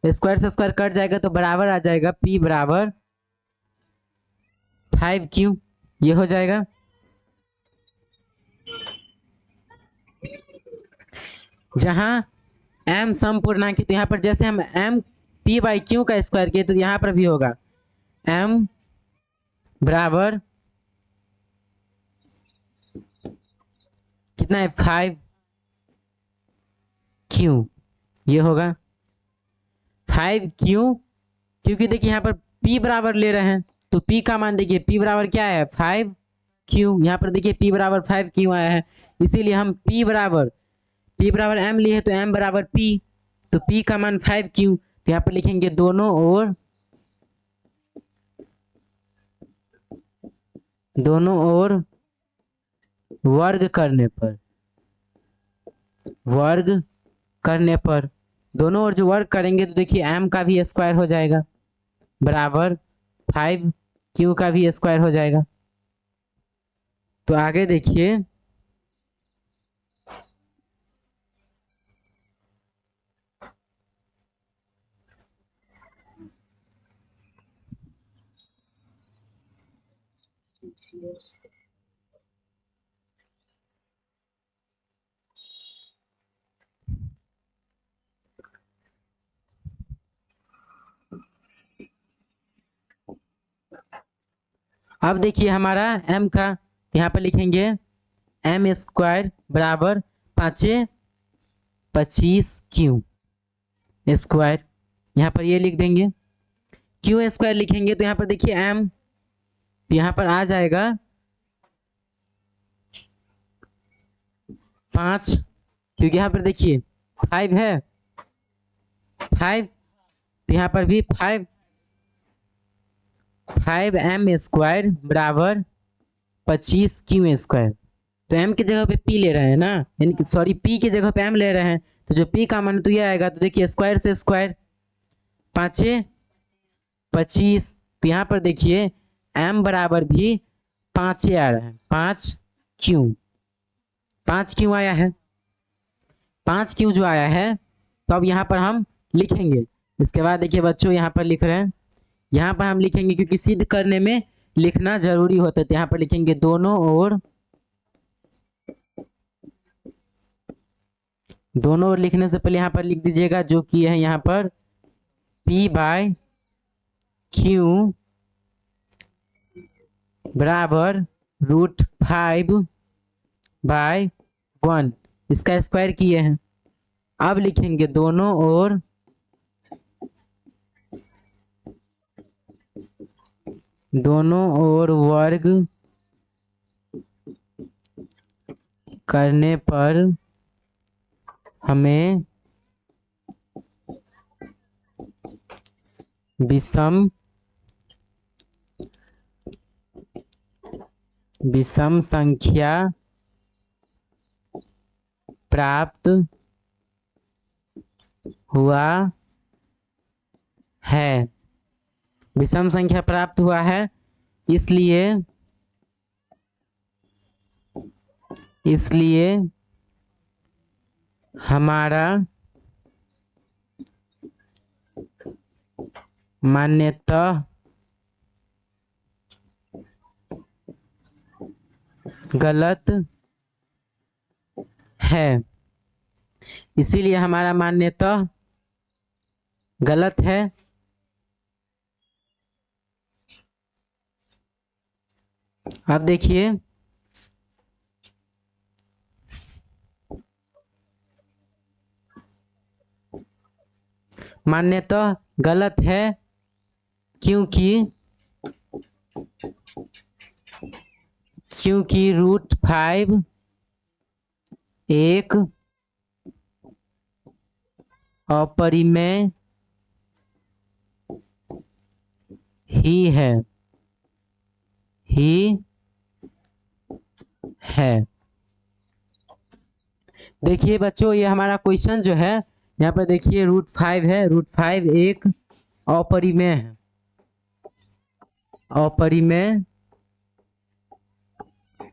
स्क्वायर से स्क्वायर कट जाएगा तो बराबर आ जाएगा P बराबर 5Q, ये हो जाएगा। जहां M सम पूर्णांक है तो यहाँ पर जैसे हम M P/Q का स्क्वायर किए तो यहाँ पर भी होगा M बराबर कितना है 5Q, ये होगा 5Q, क्योंकि देखिए यहाँ पर P बराबर ले रहे हैं तो P का मान देखिए P बराबर क्या है 5Q, यहाँ पर देखिए P बराबर 5Q आया है, इसीलिए हम P बराबर M लिए तो M बराबर P, तो P का मान 5Q, तो यहाँ पर लिखेंगे दोनों ओर वर्ग करने पर दोनों ओर जो वर्ग करेंगे तो देखिए M का भी स्क्वायर हो जाएगा बराबर 5Q का भी स्क्वायर हो जाएगा। तो आगे देखिए अब देखिए हमारा M का, यहाँ पर लिखेंगे M स्क्वायर बराबर 5×25Q स्क्वायर, यहाँ पर ये लिख देंगे। Q स्क्वायर लिखेंगे तो यहाँ पर देखिए M, तो यहाँ पर आ जाएगा 5, क्योंकि यहाँ पर देखिए 5 है 5, तो यहाँ पर भी 5M स्क्वायर बराबर 25Q स्क्वायर। तो M की जगह पे P ले रहे हैं ना, यानी कि सॉरी P की जगह पे M ले रहे हैं, तो जो P का मान तो ये आएगा। तो देखिए स्क्वायर से स्क्वायर 5×25, तो यहाँ पर देखिए M बराबर भी 5 आ रहा है, 5Q आया है, 5Q जो आया है तो अब यहाँ पर हम लिखेंगे। इसके बाद देखिए बच्चों यहाँ पर लिख रहे हैं, यहाँ पर हम लिखेंगे क्योंकि सिद्ध करने में लिखना जरूरी होता है, तो यहाँ पर लिखेंगे दोनों ओर लिखने से पहले यहाँ पर लिख दीजिएगा जो कि है यहाँ पर P/Q बराबर √5/1, इसका स्क्वायर किए हैं। अब लिखेंगे दोनों ओर वर्ग करने पर हमें विषम संख्या प्राप्त हुआ है, विषम संख्या प्राप्त हुआ है, इसलिए हमारा मान्यतः गलत है, इसीलिए हमारा मान्यतः गलत है। अब देखिए, मान्यतः गलत है क्योंकि √5 एक अपरिमेय ही है, ही है। देखिए बच्चों, ये हमारा क्वेश्चन जो है, यहाँ पर देखिए √5 है, √5 एक अपरिमेय है, अपरिमेय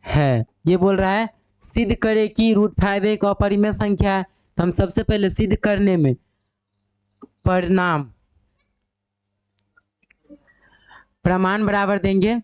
है। ये बोल रहा है सिद्ध करे कि √5 एक अपरिमेय संख्या है। तो हम सबसे पहले सिद्ध करने में परिणाम प्रमाण बराबर देंगे,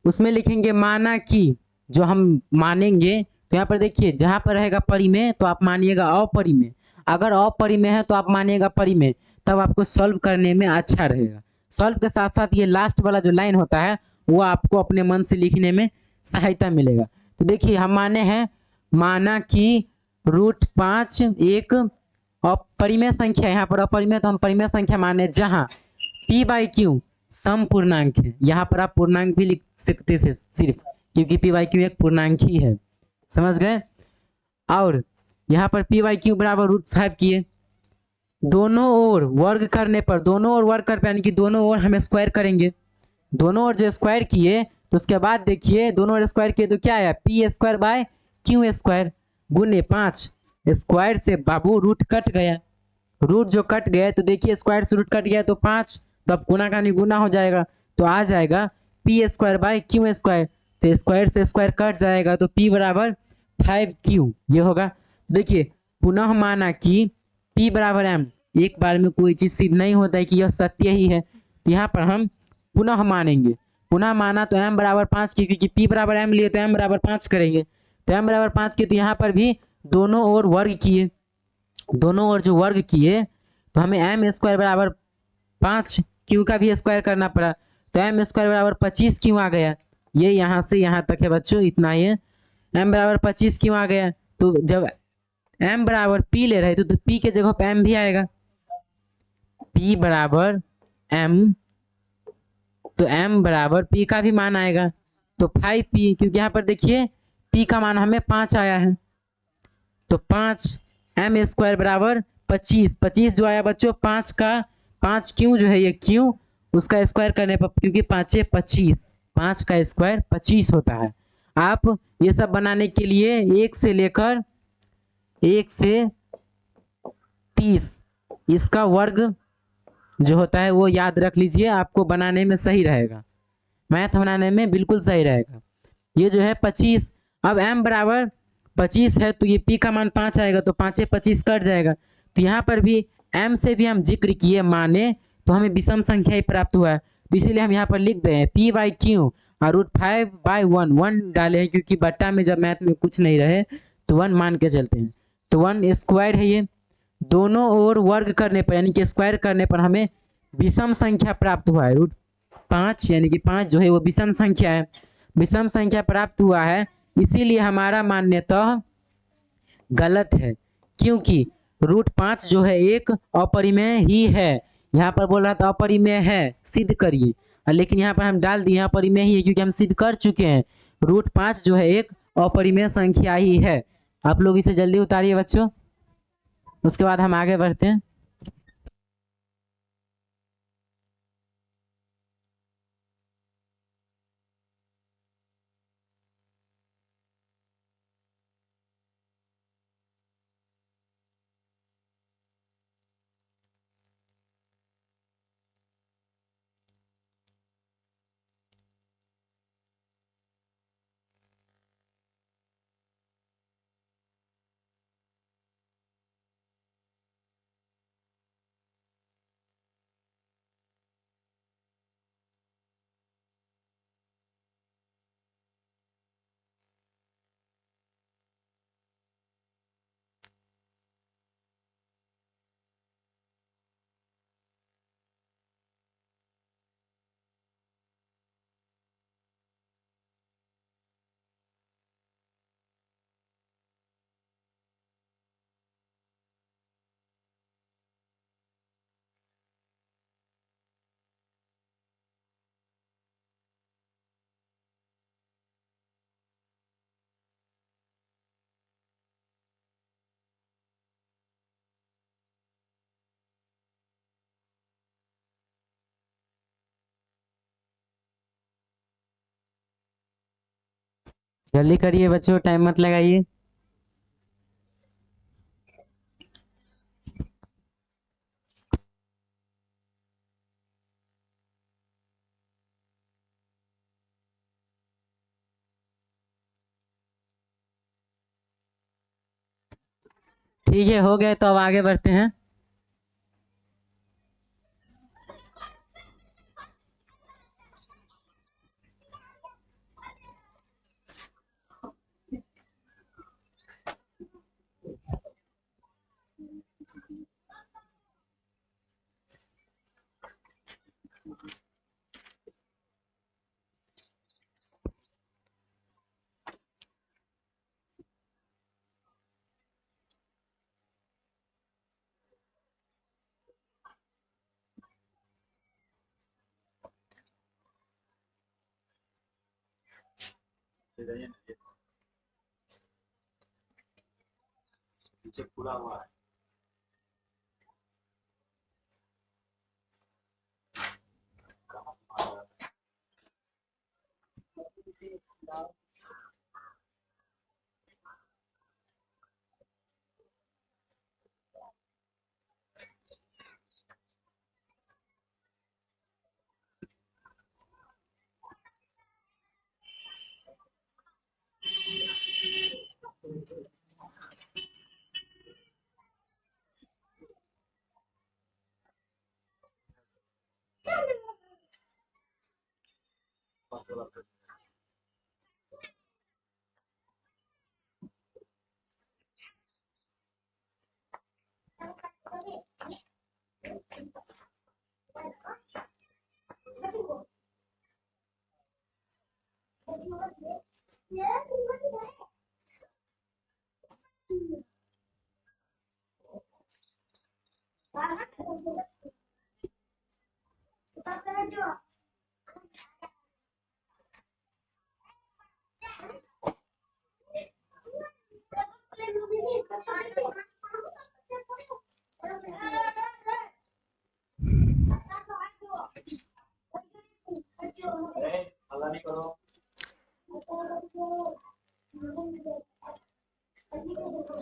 उसमें लिखेंगे माना कि, जो हम मानेंगे तो यहाँ पर देखिए जहां पर रहेगा परिमेय तो आप मानिएगा अपरिमेय, अगर अपरिमेय है तो आप मानिएगा परिमेय, तब आपको सॉल्व करने में अच्छा रहेगा। सॉल्व के साथ साथ ये लास्ट वाला जो लाइन होता है वो आपको अपने मन से लिखने में सहायता मिलेगा। तो देखिए हम माने हैं, माना कि √5 एक अपरिमेय संख्या, यहाँ पर अपरिमेय तो हम परिमेय संख्या माने जहां p/q सम पूर्णांक है। यहाँ पर आप पूर्णांक भी लिख सकते थे सिर्फ, क्योंकि p/q एक पूर्णांक ही है, समझ गए। और यहाँ पर p/q बराबर √5 किए, दोनों ओर वर्ग करने पर, दोनों ओर वर्ग कर यानी कि दोनों ओर हम स्क्वायर करेंगे। दोनों ओर जो स्क्वायर किए तो उसके बाद देखिए दोनों ओर स्क्वायर किए तो क्या आया, p²/q² गुने 5, स्क्वायर से बाबू रूट कट गया, रूट जो कट गया तो देखिए स्क्वायर से रूट कट गया तो 5, तो अब गुना का निगुना हो जाएगा, तो आ जाएगा p²/q²। तो स्क्वायर से स्क्वायर कट जाएगा तो p बराबर 5q ये होगा। देखिए पुनः माना कि p बराबर m, एक बार में कोई चीज सिद्ध नहीं होता है कि यह सत्य ही है, तो यहाँ पर हम पुनः मानेंगे। पुनः माना तो m बराबर 5 की, क्योंकि p बराबर m लिए तो m बराबर 5 करेंगे, तो m बराबर 5 की, तो यहाँ पर भी दोनों ओर वर्ग किए, दोनों ओर जो वर्ग किए तो हमें m² बराबर 5 क्यू का भी स्क्वायर करना पड़ा, तो m² बराबर 25 क्यों आ गया, ये यहाँ से यहाँ तक है बच्चों, इतना ही है। m बराबर 25 क्यों आ गया, तो जब m बराबर p ले रहे थे तो p के जगह पे m भी आएगा, p बराबर m, तो m बराबर p का भी मान आएगा, तो 5p, क्योंकि यहाँ पर देखिए p का मान हमें 5 आया है, तो 5 m² बराबर 25, 25 जो आया बच्चों 5 का 5 क्यों जो है ये क्यों, उसका स्क्वायर करने पर, क्योंकि 5 25, 5 का स्क्वायर 25 होता है। आप ये सब बनाने के लिए 1 से लेकर 1 से 30 इसका वर्ग जो होता है वो याद रख लीजिए, आपको बनाने में सही रहेगा, मैथ बनाने में बिल्कुल सही रहेगा। ये जो है 25, अब m बराबर 25 है तो ये p का मान 5 आएगा, तो 5 25 कट जाएगा, तो यहाँ पर भी m से भी हम जिक्र किए माने तो हमें विषम संख्या ही प्राप्त हुआ है, तो इसीलिए हम यहाँ पर लिख दे हैं p/q और √5/1 1 डाले हैं, क्योंकि बट्टा में जब मैथ में कुछ नहीं रहे तो 1 मान के चलते हैं, तो 1 स्क्वायर है ये, दोनों ओर वर्ग करने पर यानी कि स्क्वायर करने पर हमें विषम संख्या प्राप्त हुआ है, √5 यानी कि 5 जो है वो विषम संख्या है, विषम संख्या प्राप्त हुआ है, इसीलिए हमारा मान्यतः गलत है, क्योंकि √5 जो है एक अपरिमेय ही है। यहाँ पर बोल रहा था अपरिमेय है सिद्ध करिए, लेकिन यहाँ पर हम डाल दिए अपरिमेय ही है, क्योंकि हम सिद्ध कर चुके हैं √5 जो है एक अपरिमेय संख्या ही है। आप लोग इसे जल्दी उतारिए बच्चों, उसके बाद हम आगे बढ़ते हैं। जल्दी करिए बच्चों, टाइम मत लगाइए। ठीक है, हो गए तो अब आगे बढ़ते हैं।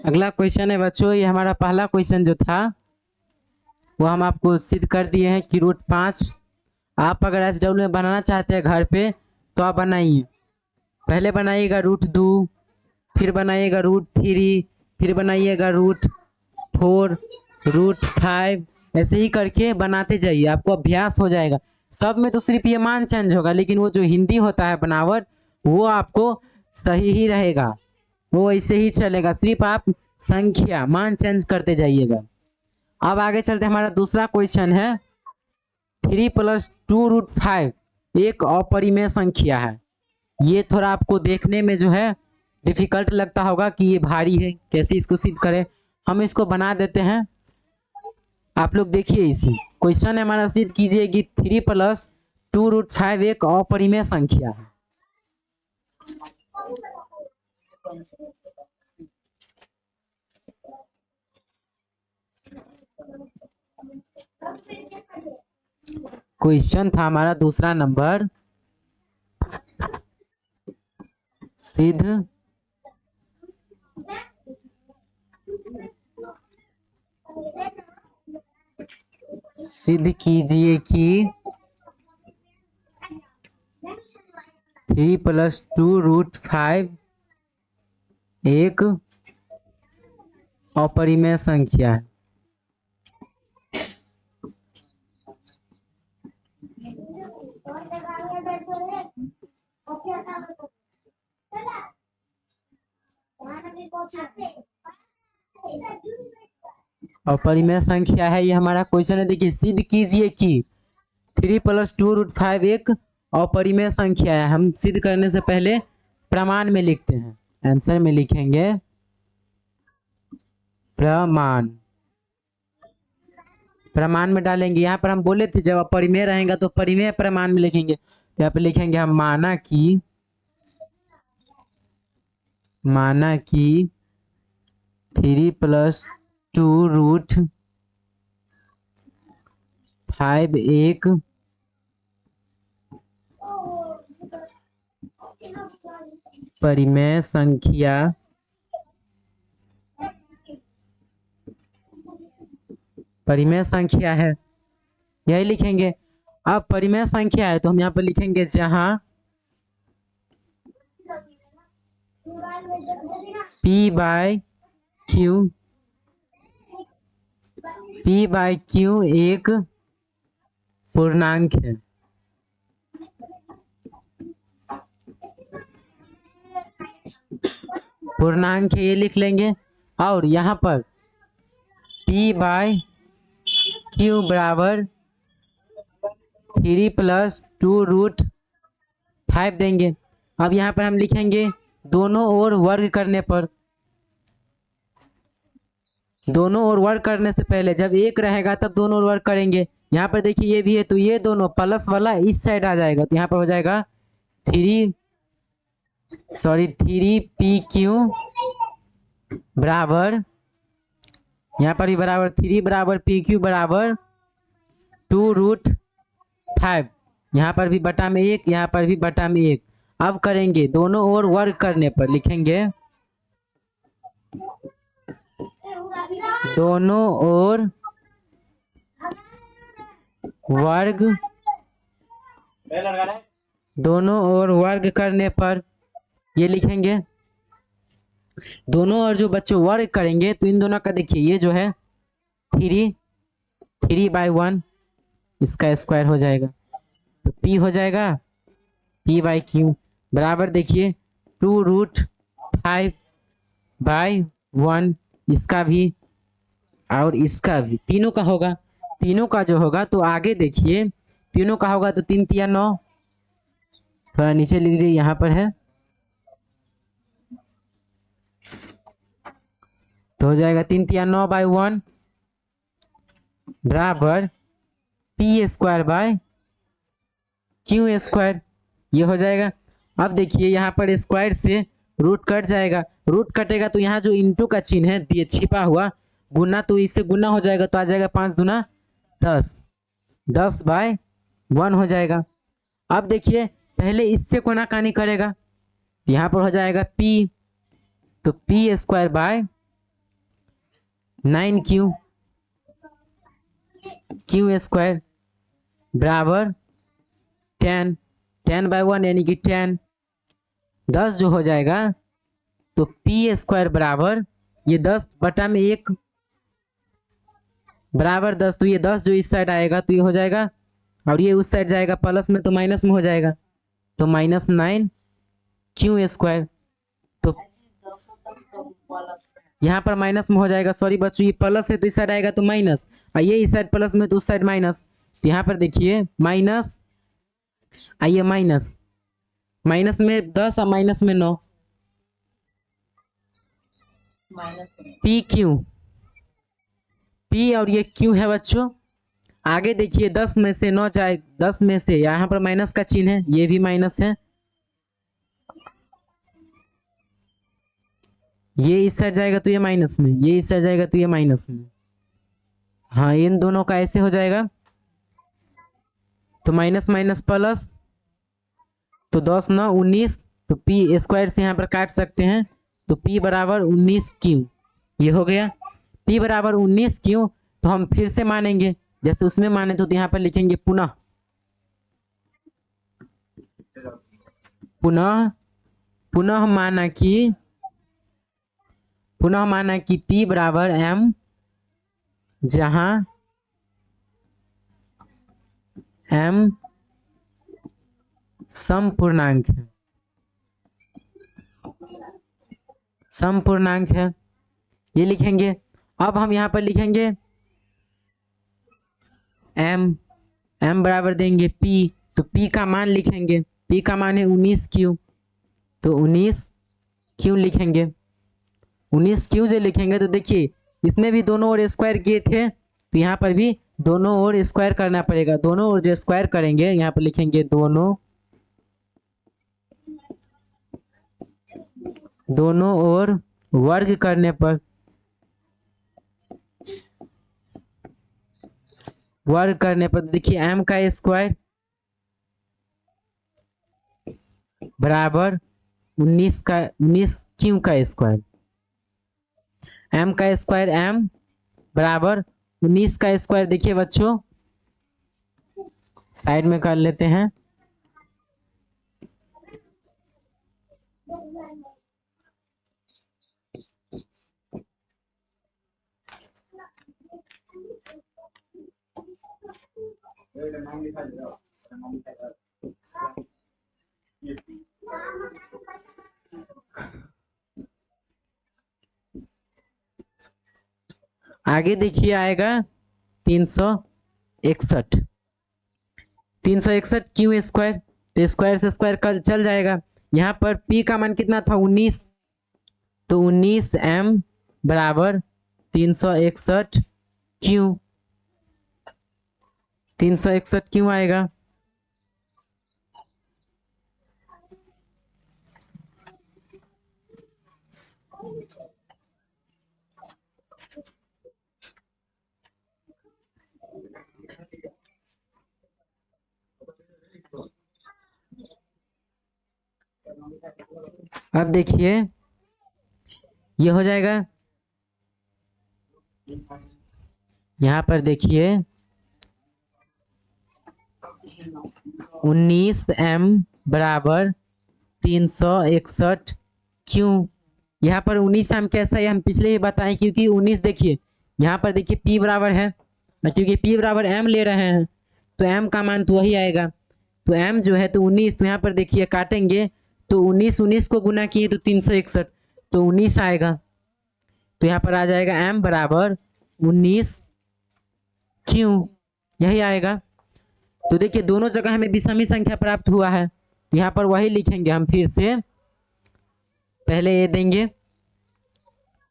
अगला क्वेश्चन है बच्चों, ये हमारा पहला क्वेश्चन जो था वो हम आपको सिद्ध कर दिए हैं कि √5। आप अगर SW में बनाना चाहते हैं घर पे तो आप बनाइए। पहले बनाइएगा √2, फिर बनाइएगा √3, फिर बनाइएगा √4, √5, ऐसे ही करके बनाते जाइए, आपको अभ्यास हो जाएगा। सब में तो सिर्फ ये मान चेंज होगा, लेकिन वो जो हिंदी होता है बनावट वो आपको सही ही रहेगा, वो ऐसे ही चलेगा, सिर्फ आप संख्या मान चेंज करते जाइएगा। अब आगे चलते, हमारा दूसरा क्वेश्चन है 3+2√5 एक अपरिमेय संख्या है। ये थोड़ा आपको देखने में जो है डिफिकल्ट लगता होगा कि ये भारी है, कैसे इसको सिद्ध करें। हम इसको बना देते हैं, आप लोग देखिए। इसी क्वेश्चन है हमारा, सिद्ध कीजिए कि 3+2√5 एक अपरिमेय संख्या है। क्वेश्चन था हमारा दूसरा नंबर, सिद्ध कीजिए कि 3+2√5 एक अपरिमेय संख्या है। अपरिमेय संख्या है, ये हमारा क्वेश्चन है। देखिए, सिद्ध कीजिए कि 3+2√5 एक अपरिमेय संख्या है। हम सिद्ध करने से पहले प्रमाण में लिखते हैं, आंसर में लिखेंगे प्रमाण। प्रमाण में डालेंगे, यहाँ पर हम बोले थे जब अपरिमेय रहेगा तो परिमेय प्रमाण में लिखेंगे, तो यहाँ पे लिखेंगे हम माना कि 3+2√5 एक परिमेय संख्या है, यही लिखेंगे। अब परिमेय संख्या है तो हम यहाँ पर लिखेंगे जहां P बाय Q एक पूर्णांक है। पूर्णांक है, ये लिख लेंगे। और यहाँ पर P बाय Q बराबर 3 + 2√5 देंगे। अब यहाँ पर हम लिखेंगे दोनों ओर वर्ग करने पर। दोनों ओर वर्ग करने से पहले जब एक रहेगा तब दोनों ओर वर्ग करेंगे। यहाँ पर देखिए ये भी है तो ये दोनों प्लस वाला इस साइड आ जाएगा, तो यहाँ पर हो जाएगा 3PQ बराबर, यहाँ पर भी बराबर 3 बराबर PQ बराबर 2√5। यहाँ पर भी बटा में 1, यहाँ पर भी बटा में 1। अब करेंगे दोनों ओर वर्ग करने पर, लिखेंगे दोनों ओर वर्ग, दोनों ओर वर्ग करने पर ये लिखेंगे। दोनों ओर जो बच्चों वर्ग करेंगे तो इन दोनों का देखिए ये जो है 3/1 इसका स्क्वायर हो जाएगा, तो P हो जाएगा P/Q बराबर देखिए 2√5/1 इसका भी और इसका भी, तीनों का होगा। तीनों का जो होगा तो आगे देखिए तीनों का होगा तो 3 × 9, थोड़ा नीचे लिख लीजिए, यहाँ पर है तो हो जाएगा 3 × 9/1 बराबर P²/Q², ये हो जाएगा। अब देखिए यहाँ पर स्क्वायर से रूट कट जाएगा, रूट कटेगा तो यहाँ जो इंटू का चिन्ह है दिए छिपा हुआ, गुना तो इससे गुना हो जाएगा तो आ जाएगा 5 दूना 10, 10/1 हो जाएगा। अब देखिए पहले इससे कोना कानी करेगा, यहाँ पर हो जाएगा P, तो P²/9Q Q² बराबर 10/1 यानी कि 10 जो हो जाएगा तो P² बराबर ये 10/1 बराबर 10, तो ये 10 जो इस साइड आएगा तो ये हो जाएगा और ये उस साइड जाएगा प्लस में तो माइनस में हो जाएगा, तो -9Q²। तो यहाँ पर माइनस में हो जाएगा, सॉरी बच्चों ये प्लस है तो इस साइड आएगा तो माइनस, और ये इस साइड प्लस में तो उस साइड माइनस, तो यहाँ पर देखिए माइनस, आइए माइनस में 10 और माइनस में 9, PQ P और ये Q है बच्चों। आगे देखिए 10 में से 9 जाए, 10 में से यहाँ पर माइनस का चिन्ह है, ये भी माइनस है, ये इस साइड जाएगा तो ये माइनस में, ये इस साइड जाएगा तो ये माइनस में। हाँ इन दोनों का ऐसे हो जाएगा, तो माइनस माइनस प्लस, तो 10 9 19, तो P² से यहाँ पर काट सकते हैं, तो P बराबर 19Q, ये हो गया। P बराबर 19Q, तो हम फिर से मानेंगे जैसे उसमें माने तो यहाँ पर लिखेंगे पुनः माना कि P बराबर M, जहां M समपूर्णांक है, ये लिखेंगे। अब हम यहाँ पर लिखेंगे M बराबर देंगे P, तो P का मान लिखेंगे, P का मान है 19Q, तो 19Q लिखेंगे। 19Q जो लिखेंगे तो देखिए इसमें भी दोनों ओर स्क्वायर किए थे तो यहाँ पर भी दोनों ओर स्क्वायर करना पड़ेगा। दोनों ओर जो स्क्वायर करेंगे यहाँ पर लिखेंगे दोनों ओर वर्ग करने पर, देखिए M का स्क्वायर बराबर 19 क्यू का स्क्वायर, एम का स्क्वायर एम बराबर 19 का स्क्वायर। देखिए बच्चों साइड में कर लेते हैं। आगे देखिए आएगा 361, 361 क्यू स्क्वायर, तो स्क्वायर से स्क्वायर कल चल जाएगा। यहाँ पर पी का मान कितना था 19, तो 19 एम बराबर 361 क्यू, 361 क्यू आएगा। अब देखिए ये हो जाएगा, यहाँ पर देखिए 19 एम बराबर 361 क्यू। यहाँ पर 19 एम कैसा है हम पिछले ही बताएं, क्योंकि 19 देखिए यहाँ पर देखिए P बराबर है, क्योंकि P बराबर M ले रहे हैं तो M का मान तो वही आएगा। तो M जो है तो 19, तो यहाँ पर देखिए काटेंगे तो 19 को गुना किए तो 361, तो 19 आएगा। तो यहाँ पर आ जाएगा M बराबर 19 क्यू, यही आएगा। तो देखिए दोनों जगह हमें विषमी संख्या प्राप्त हुआ है, तो यहाँ पर वही लिखेंगे हम फिर से। पहले ये देंगे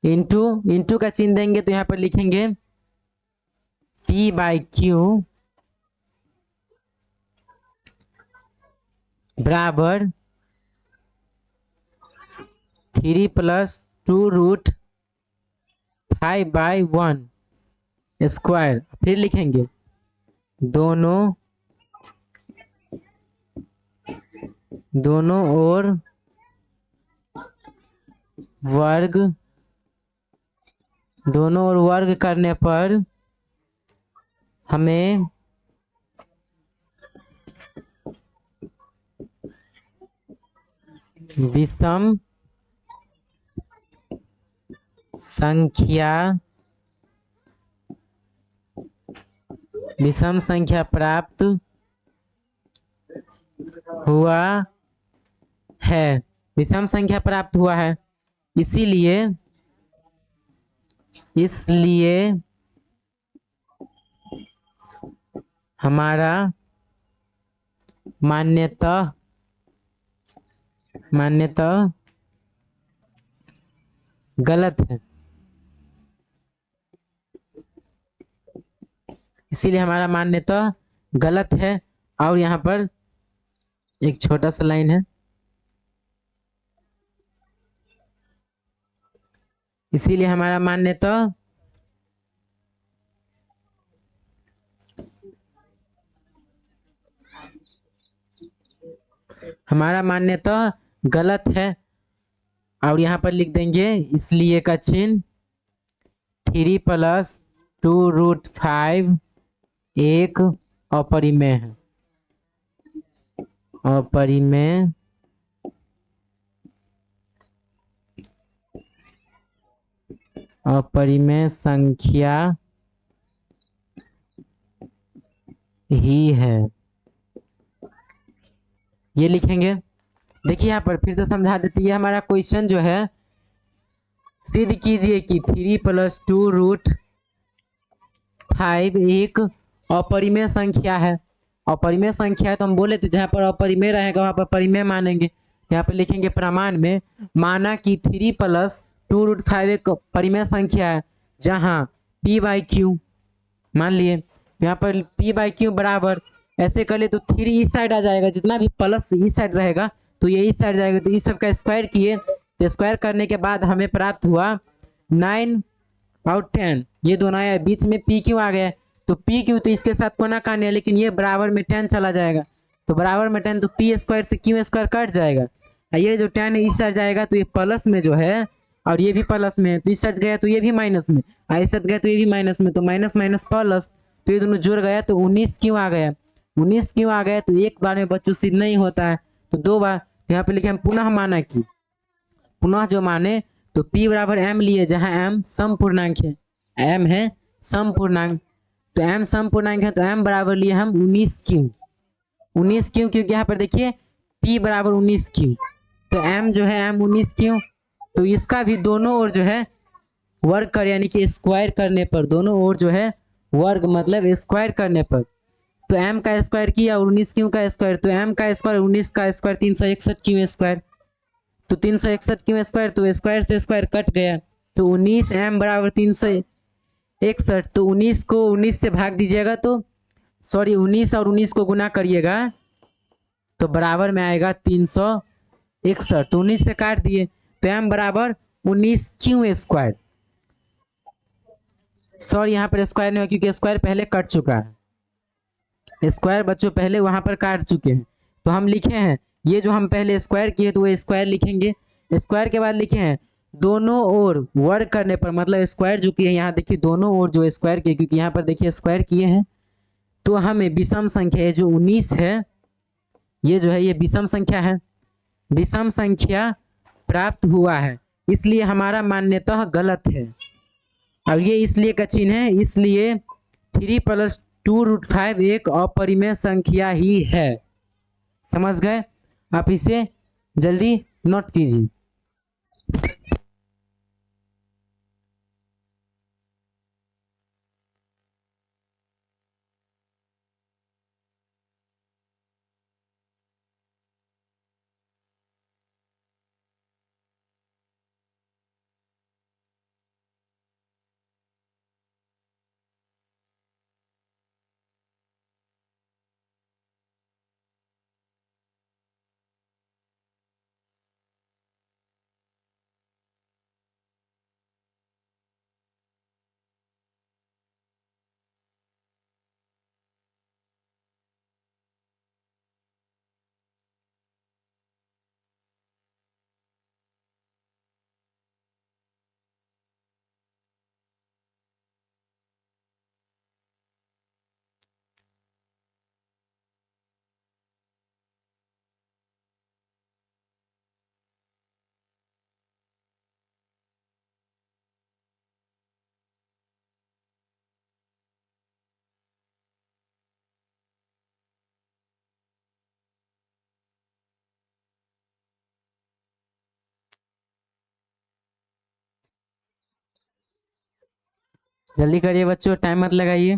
इंटू का चिन्ह देंगे, तो यहाँ पर लिखेंगे P बाई क्यू बराबर 3 + 2√5/1 स्क्वायर। फिर लिखेंगे दोनों ओर वर्ग करने पर हमें विषम संख्या प्राप्त हुआ है, विषम संख्या प्राप्त हुआ है। इसलिए हमारा मान्यतः गलत है, इसीलिए हमारा मान्यतः गलत है। और यहाँ पर एक छोटा सा लाइन है, इसीलिए हमारा मान्यतः गलत है। और यहाँ पर लिख देंगे इसलिए का चिन्ह 3 + 2√5 एक अपरिमेय है, अपरिमेय संख्या ही है, ये लिखेंगे। देखिए यहाँ पर फिर से समझा देते, ये हमारा क्वेश्चन जो है सिद्ध कीजिए कि 3 + 2√5 एक अपरिमेय संख्या है। अपरिमेय संख्या है तो हम बोले थे जहाँ पर अपरिमेय रहेगा वहां पर परिमेय मानेंगे। यहाँ पर लिखेंगे प्रमाण में माना कि 3 + 2√5 एक परिमेय संख्या है जहाँ P/Q मान लिए। यहाँ पर P/Q बराबर ऐसे कर ले तो 3 इस साइड आ जाएगा, जितना भी प्लस इस साइड रहेगा तो ये इस साइड जाएगा, तो इस सब का स्क्वायर किए तो स्क्वायर करने के बाद हमें प्राप्त हुआ 9 और 10, ये दोनों आया, बीच में PQ आ गया। तो PQ तो इसके साथ कोना काटने है, लेकिन ये बराबर में 10 चला जाएगा, तो बराबर में 10 तो P² से Q² कट जाएगा। ये जो tan इस साइड जाएगा तो ये प्लस में जो है, और ये भी प्लस में है, तो इस साइड गया तो ये भी माइनस में, इस साइड गया तो ये भी माइनस में, तो माइनस माइनस प्लस, तो ये दोनों जुड़ गया तो 19 क्यों आ गया, 19 क्यों आ गया, तो एक बार में बच्चों सिद्ध नहीं होता है, तो दो बार, तो यहाँ पे लिखे हम पुनः माना कि, पुनः जो माने तो p बराबर m लिए, जहाँ m सम पूर्णांक है, m है सम पूर्णांक, तो m सम पूर्णांक है तो m बराबर लिए हम 19 क्यों, 19 क्यों, क्योंकि यहाँ पर देखिए p बराबर 19 क्यों, तो m जो है m 19 क्यों, तो इसका भी दोनों ओर जो है वर्ग कर, यानी कि स्क्वायर करने पर, दोनों ओर जो है वर्ग मतलब स्क्वायर करने पर, तो m का स्क्वायर किया और 19 क्यों का स्क्वायर, तो m का स्क्वायर 19 का स्क्वायर 361 क्यों स्क्वायर, तो 361 क्यों स्क्वायर, तो स्क्वायर से स्क्वायर कट गया, तो 19 m बराबर 361, तो 19 को 19 से भाग दीजिएगा, तो सॉरी 19 और 19 को गुना करिएगा तो बराबर में आएगा 361, तो 19 से काट दिए तो m बराबर 19 क्यों स्क्वायर, सॉरी यहाँ पर स्क्वायर नहीं हुआ क्योंकि स्क्वायर पहले कट चुका है, स्क्वायर बच्चों पहले वहां पर काट चुके हैं, तो हम लिखे हैं ये जो हम पहले स्क्वायर किए तो वो स्क्वायर लिखेंगे, स्क्वायर के बाद लिखे हैं दोनों ओर वर्ग करने पर, मतलब स्क्वायर जो किए यहाँ देखिए दोनों ओर जो स्क्वायर किए, क्योंकि यहाँ पर देखिए स्क्वायर किए हैं, तो हमें विषम संख्या ये जो 19 है, ये जो है ये विषम संख्या है, विषम संख्या प्राप्त हुआ है, इसलिए हमारा मान्यतः गलत है, और ये इसलिए का चिन्ह है, इसलिए 3 + 2√5 एक अपरिमेय संख्या ही है, समझ गए, आप इसे जल्दी नोट कीजिए। जल्दी करिए बच्चों, टाइम मत लगाइए।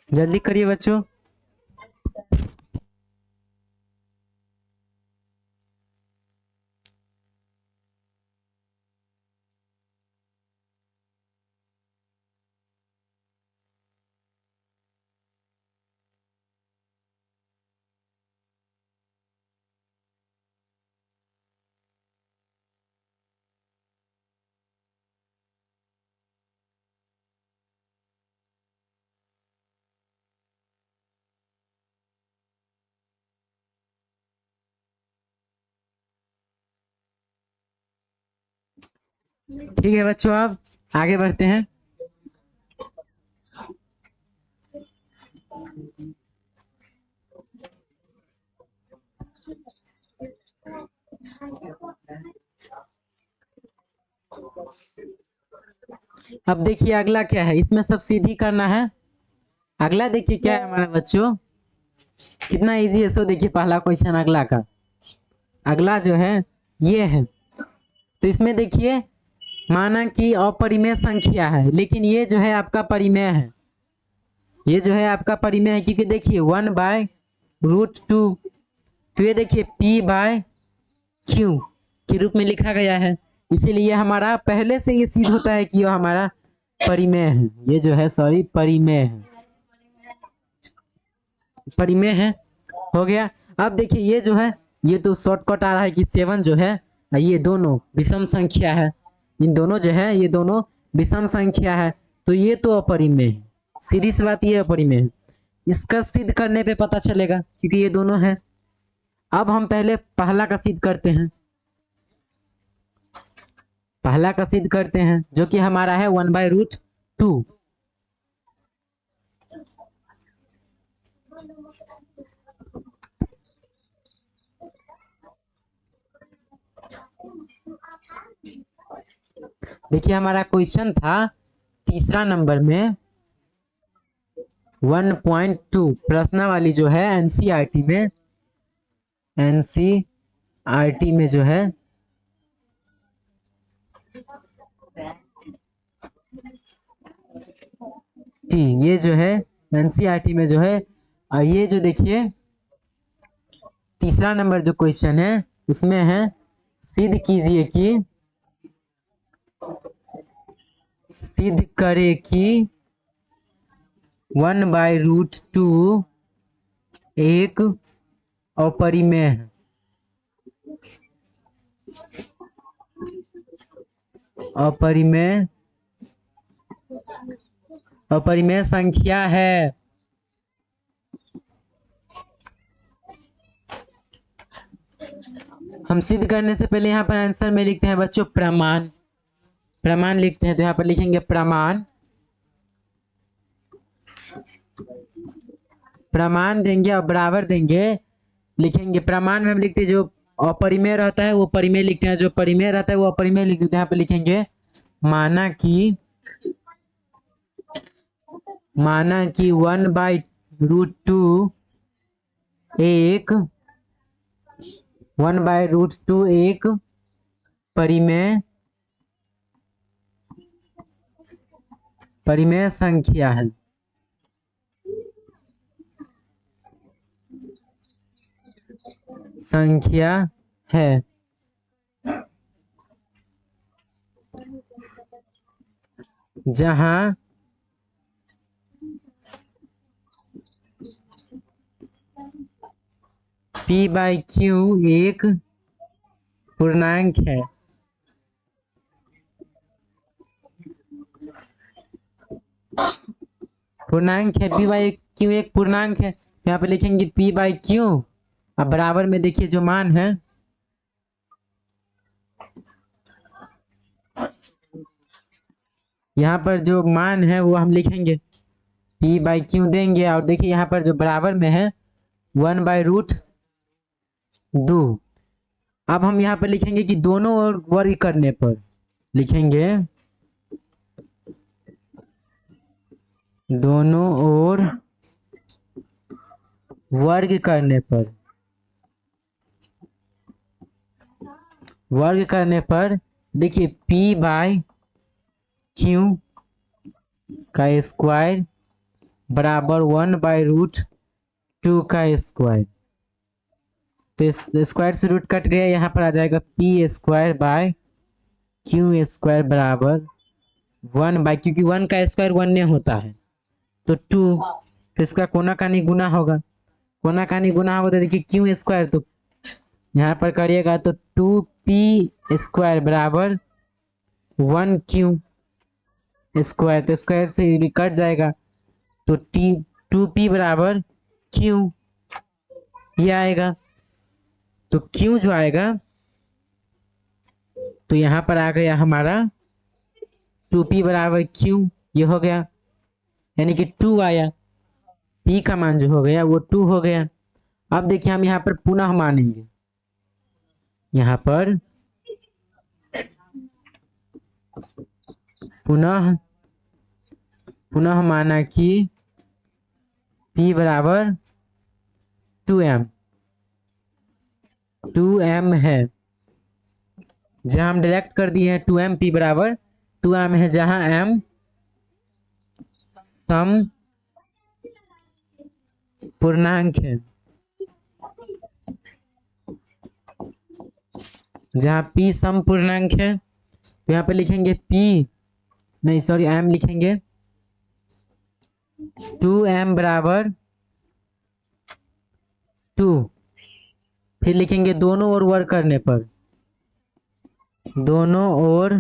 जल्दी करिए बच्चों। ठीक है बच्चों, अब आगे बढ़ते हैं। अब देखिए अगला क्या है, इसमें सब सीधी करना है। अगला देखिए क्या है हमारा बच्चों, कितना इजी है, सो देखिए पहला क्वेश्चन अगला का, अगला जो है ये है, तो इसमें देखिए माना कि अपरिमेय संख्या है, लेकिन ये जो है आपका परिमेय है, ये जो है आपका परिमेय है, क्योंकि देखिए 1/√2, तो ये देखिए P/Q के रूप में लिखा गया है, इसीलिए हमारा पहले से ये सिद्ध होता है कि यह हमारा परिमेय है, ये जो है सॉरी परिमेय है, परिमेय है। हो गया। अब देखिए ये जो है, ये तो शॉर्टकट आ रहा है कि 7 जो है ये दोनों विषम संख्या है, इन दोनों जो है ये दोनों विषम संख्या है, तो ये तो अपरिमेय है, सीधी सी बात ये अपरिमेय है। इसका सिद्ध करने पे पता चलेगा क्योंकि ये दोनों है। अब हम पहले पहला का सिद्ध करते हैं, पहला का सिद्ध करते हैं जो कि हमारा है 1/√2। देखिए हमारा क्वेश्चन था तीसरा नंबर में 1.2 प्रश्नावली जो है एनसीईआरटी में जो है ये जो है एनसीईआरटी में जो है ये जो देखिए तीसरा नंबर जो क्वेश्चन है इसमें है सिद्ध कीजिए कि सिद्ध करे कि 1/√2 एक अपरिमेय है। अपरिमेय संख्या है। हम सिद्ध करने से पहले यहाँ पर आंसर में लिखते हैं बच्चों प्रमाण, प्रमाण लिखते हैं, तो यहाँ पर लिखेंगे प्रमाण, प्रमाण देंगे और बराबर देंगे, लिखेंगे प्रमाण में हम लिखते हैं जो अपरिमेय रहता है वो परिमेय लिखते हैं, जो परिमेय रहता है वो अपरिमेय लिखते हैं। यहाँ पर लिखेंगे माना कि 1/√2 एक 1/√2 एक परिमेय संख्या है। जहां P/Q एक पूर्णांक है। पूर्णांक है, P/Q एक पूर्णांक है, यहाँ पे लिखेंगे P/Q। अब बराबर में देखिए जो मान है यहाँ पर जो मान है वो हम लिखेंगे P/Q देंगे, और देखिए यहाँ पर जो बराबर में है 1/√2। अब हम यहाँ पर लिखेंगे कि दोनों ओर वर्ग करने पर लिखेंगे दोनों ओर वर्ग करने पर देखिए P/Q का स्क्वायर बराबर 1/√2 का स्क्वायर, तो स्क्वायर से रूट कट गया, यहाँ पर आ जाएगा P²/Q² बराबर 1/, क्योंकि 1 का स्क्वायर 1 में होता है तो 2, तो इसका कोना कानी गुना होगा, कोना कानी गुना होगा तो देखिए Q² तो यहाँ पर करिएगा तो 2P² बराबर 1Q², तो स्क्वायर से कट जाएगा तो 2P बराबर Q ये आएगा, तो Q जो आएगा तो यहाँ पर आ गया हमारा 2P बराबर Q, ये हो गया, यानी कि 2 आया, P का मान जो हो गया वो 2 हो गया। अब देखिए हम यहाँ पर पुनः मानेंगे, यहाँ पर पुनः माना कि P बराबर 2m है, जहां हम डायरेक्ट कर दिए हैं 2m p बराबर 2m है, जहां m सम पूर्णांक है, जहां p सम पूर्णांक है, तो यहाँ पे लिखेंगे p, नहीं सॉरी m लिखेंगे 2m बराबर 2। फिर लिखेंगे दोनों ओर वर्ग करने पर, दोनों ओर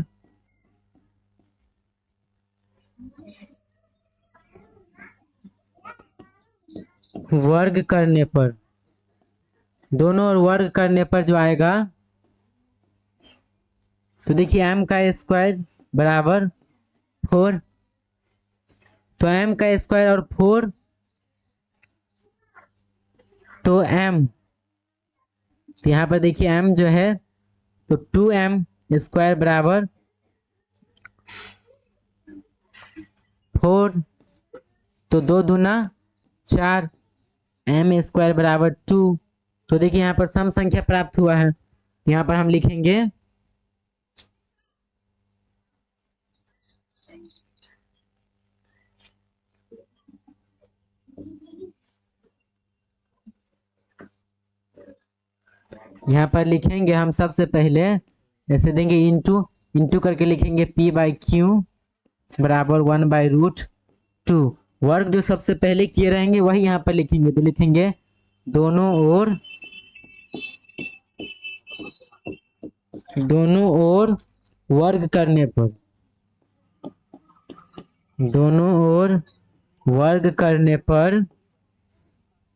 वर्ग करने पर, दोनों ओर वर्ग करने पर जो आएगा, तो देखिए m का स्क्वायर बराबर 4, तो m का स्क्वायर और 4, तो m, तो यहाँ पर देखिए m जो है तो 2m स्क्वायर बराबर 4, तो 2 दूना 4, m स्क्वायर बराबर 2। तो देखिए यहाँ पर सम संख्या प्राप्त हुआ है, तो यहाँ पर हम लिखेंगे यहाँ पर लिखेंगे हम सबसे पहले ऐसे देंगे इंटू, इंटू करके लिखेंगे p बाई क्यू बराबर 1/√2। वर्ग जो सबसे पहले किए रहेंगे वही यहाँ पर लिखेंगे, तो लिखेंगे दोनों ओर वर्ग करने पर, दोनों ओर वर्ग करने पर,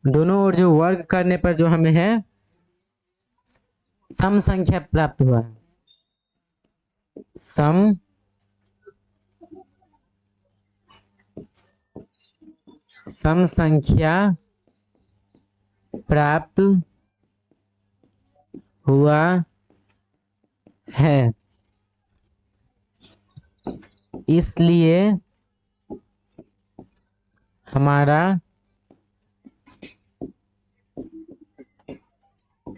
दोनों ओर जो वर्ग करने पर जो हमें है सम संख्या प्राप्त हुआ है, सम सम संख्या प्राप्त हुआ है, इसलिए हमारा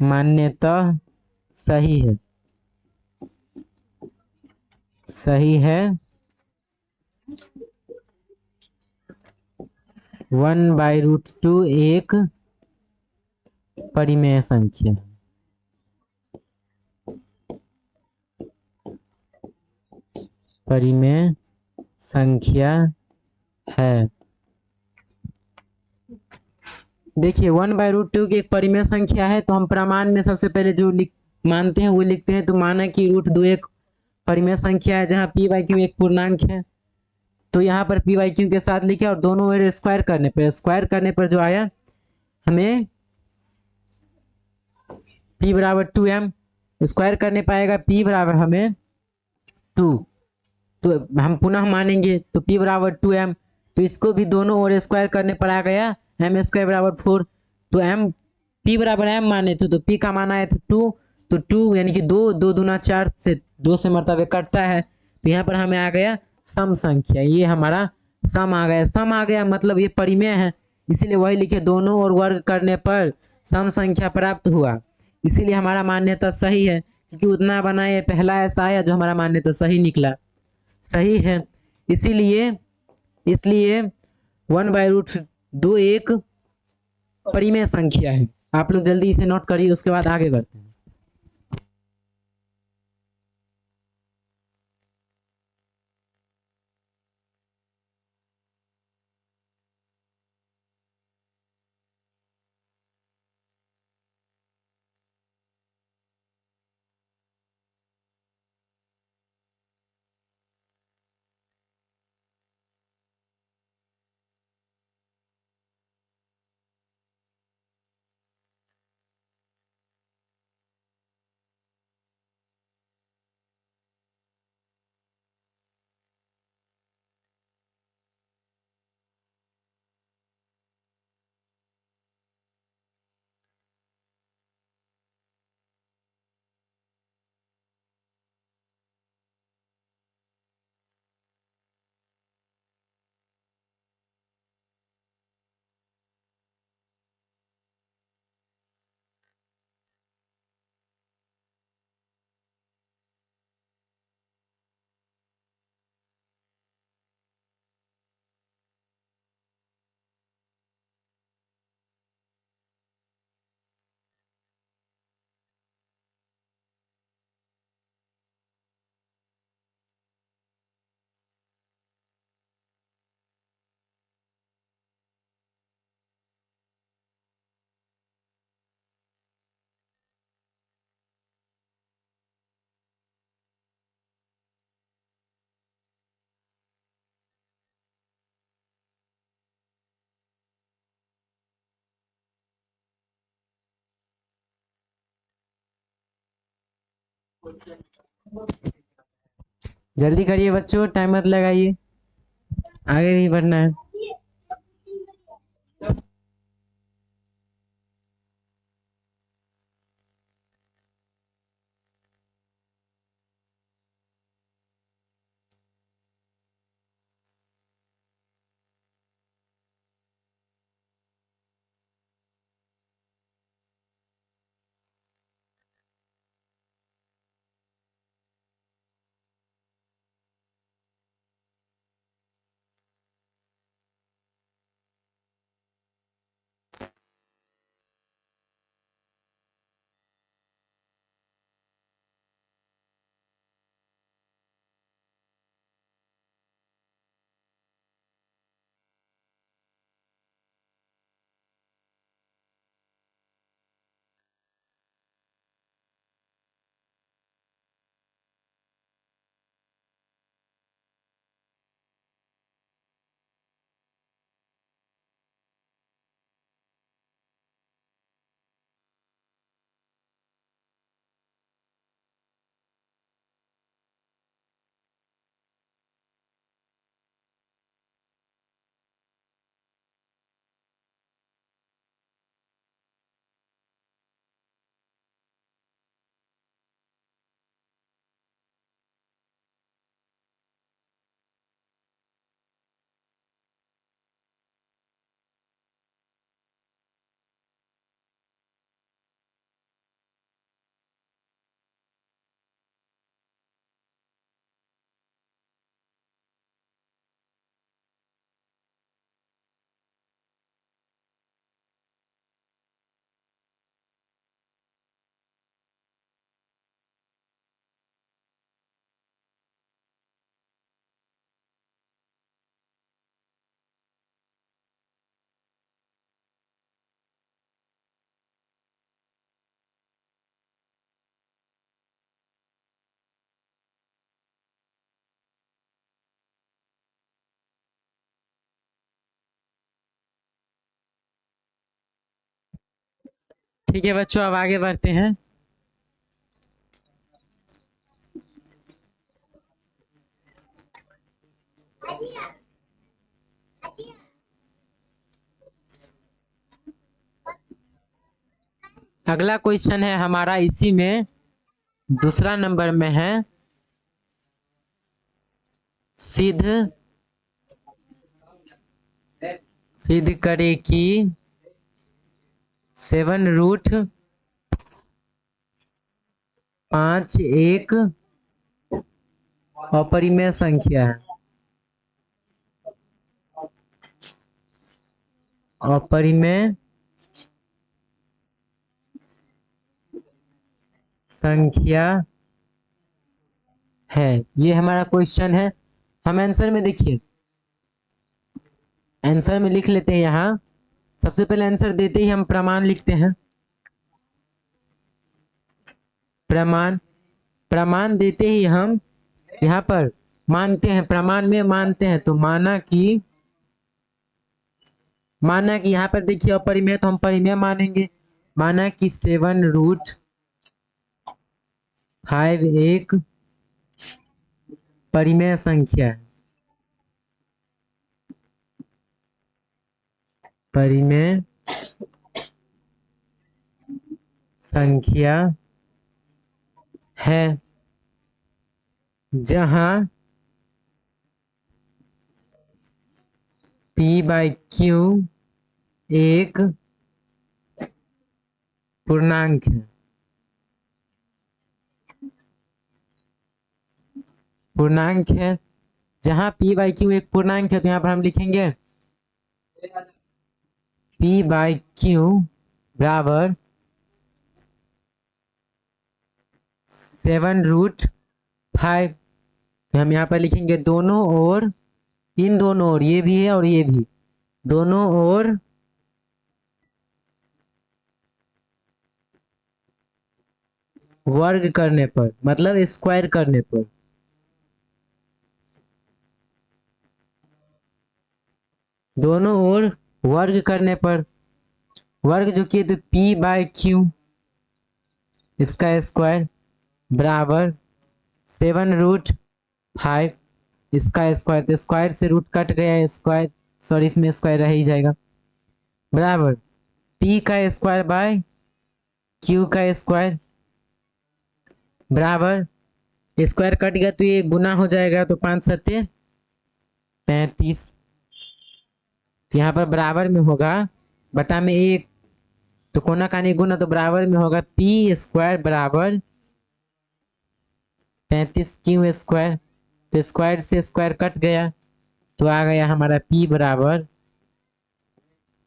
मान्यता सही है, सही है 1/√2 एक परिमेय संख्या, परिमेय संख्या है। देखिए 1/√2 की एक परिमेय संख्या है, तो हम प्रमाण में सबसे पहले जो मानते हैं वो लिखते हैं, तो माना कि √2 एक परिमेय संख्या है जहां p बाई क्यू एक पूर्णांक है, तो यहाँ पर p बाई क्यू के साथ लिखे और दोनों ओर स्क्वायर करने पर, स्क्वायर करने पर जो आया हमें p बराबर 2m, स्क्वायर करने पाएगा p बराबर हमें 2, तो हम पुनः मानेंगे तो p बराबर 2m, तो इसको भी दोनों ओर स्क्वायर करने पर आ गया m स्क्वायर बराबर 4, तो m p बराबर m माने थे, तो p का मान आया था 2, तो 2 यानी कि 2, 2 दूना 4 से 2 से मर्तबे कटता है, तो यहाँ पर हमें आ गया सम संख्या, ये हमारा सम आ गया, सम आ गया मतलब ये परिमेय है, इसीलिए वही लिखे दोनों ओर वर्ग करने पर सम संख्या प्राप्त हुआ, इसीलिए हमारा मान्यता सही है, क्योंकि उतना बनाए पहला ऐसा आया जो हमारा मान्यता सही निकला, सही है। इसीलिए इसलिए 1/√2 एक परिमेय संख्या है। आप लोग जल्दी इसे नोट करिए, उसके बाद आगे बढ़ते हैं। जल्दी करिए बच्चों, टाइमर लगाइए, आगे भी बढ़ना है। ठीक है बच्चों, अब आगे बढ़ते हैं। अगला क्वेश्चन है हमारा, इसी में दूसरा नंबर में है। सिद्ध सिद्ध करे कि 7√5 एक अपरिमेय संख्या है। अपरिमेय संख्या है, ये हमारा क्वेश्चन है। हम आंसर में देखिए, आंसर में लिख लेते हैं। यहाँ सबसे पहले आंसर देते ही हम प्रमाण लिखते हैं। प्रमाण प्रमाण देते ही हम यहाँ पर मानते हैं, प्रमाण में मानते हैं। तो माना कि यहाँ पर देखिए अपरिमेय, तो हम परिमेय मानेंगे। माना कि 7√5 एक परिमेय संख्या है। परिमेय संख्या है जहां P/Q एक पूर्णांक है। पूर्णांक है, जहां P/Q एक पूर्णांक है, तो यहाँ पर हम लिखेंगे P/Q बराबर 7√5। तो हम यहाँ पर लिखेंगे दोनों ओर, इन दोनों ओर, ये भी है और ये भी, दोनों ओर वर्ग करने पर, मतलब स्क्वायर करने पर, दोनों ओर वर्ग करने पर, वर्ग जो किए तो P/Q इसका स्क्वायर बराबर 7√5 इसका स्क्वायर, तो स्क्वायर से रूट कट गया, स्क्वायर सॉरी इसमें स्क्वायर रह ही जाएगा, बराबर पी का स्क्वायर बाय क्यू का स्क्वायर, बराबर स्क्वायर कट गया तो ये गुना हो जाएगा, तो 5×7=35। तो यहाँ पर बराबर में होगा बटा में 1, तो कोना कानी गुना, तो बराबर में होगा पी स्क्वायर बराबर 35 क्यू स्क्वायर, तो स्क्वायर से स्क्वायर कट गया, तो आ गया हमारा पी बराबर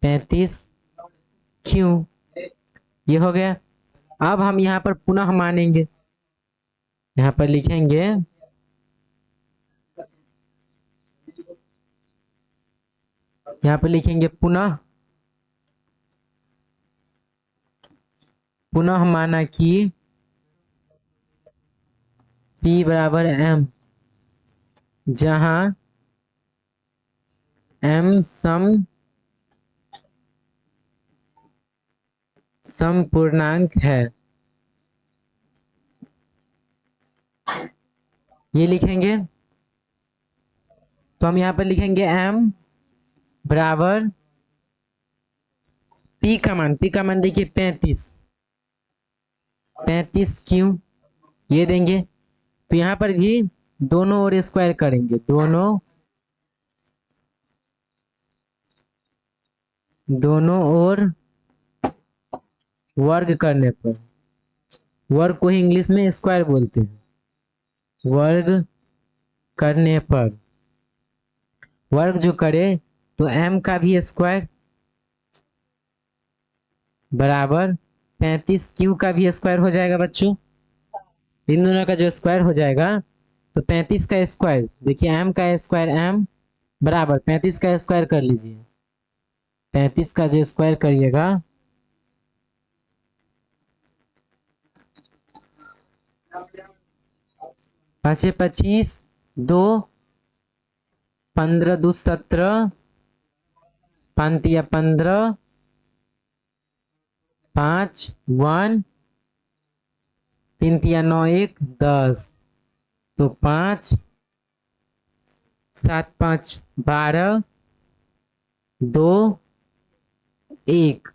35 क्यू। ये हो गया। अब हम यहाँ पर पुनः मानेंगे, यहाँ पर लिखेंगे पुनः, पुनः माना कि P बराबर M, जहां M सम पूर्णांक है। ये लिखेंगे, तो हम यहाँ पर लिखेंगे M बराबर P का मान देखिए 35 क्यू, ये देंगे। तो यहाँ पर भी दोनों ओर स्क्वायर करेंगे, दोनों ओर वर्ग करने पर, वर्ग को ही इंग्लिश में स्क्वायर बोलते हैं, वर्ग करने पर, वर्ग जो करे तो m का भी स्क्वायर बराबर 35 क्यू का भी स्क्वायर हो जाएगा बच्चों। इन दोनों का जो स्क्वायर हो जाएगा, तो 35 का स्क्वायर देखिए m का स्क्वायर m बराबर 35 का स्क्वायर कर लीजिए, 35 का जो स्क्वायर करिएगा 5×5=25, 2 15×2=17, 5×3=15, 5 1 3×9=10, तो 5 7×5=12, 2 1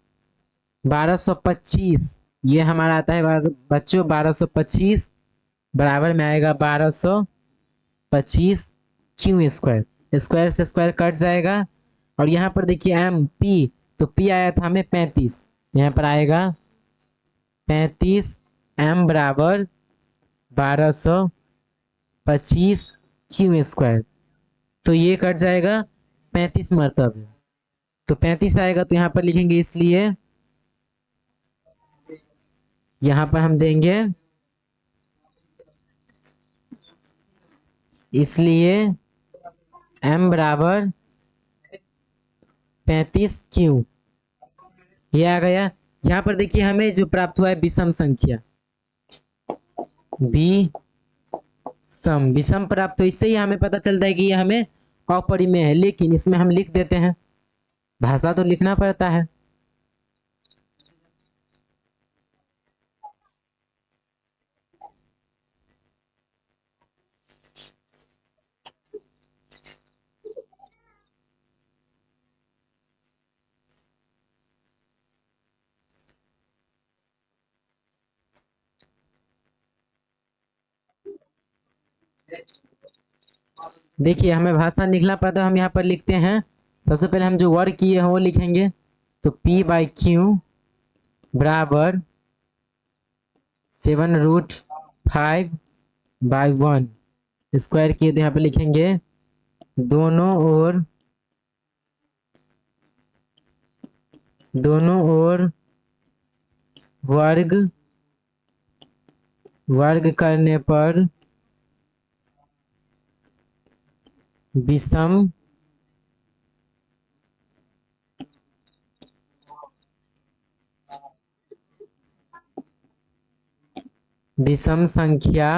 1225, ये हमारा आता है बच्चों 1225, बराबर में आएगा 1225 क्यू स्क्वायर, स्क्वायर से स्क्वायर कट जाएगा। और यहाँ पर देखिए एम पी, तो पी आया था हमें 35, यहाँ पर आएगा 35, एम बराबर 1225 क्यू स्क्वायर, तो ये कट जाएगा 35 मरतब, तो 35 आएगा, तो यहाँ पर लिखेंगे, इसलिए यहाँ पर हम देंगे, इसलिए m बराबर 35 क्यू, ये आ गया। यहाँ पर देखिए हमें जो प्राप्त हुआ है विषम संख्या, विषम प्राप्त, तो इससे ही हमें पता चलता है कि ये हमें अपरिमेय है, लेकिन इसमें हम लिख देते हैं, भाषा तो लिखना पड़ता है। देखिए हमें भाषा लिखना पड़ता है, हम यहाँ पर लिखते हैं, सबसे पहले हम जो वर्ग किए हैं वो लिखेंगे, तो P/Q बराबर 7√5/1 स्क्वायर किए, तो यहाँ पे लिखेंगे दोनों ओर वर्ग करने पर विषम संख्या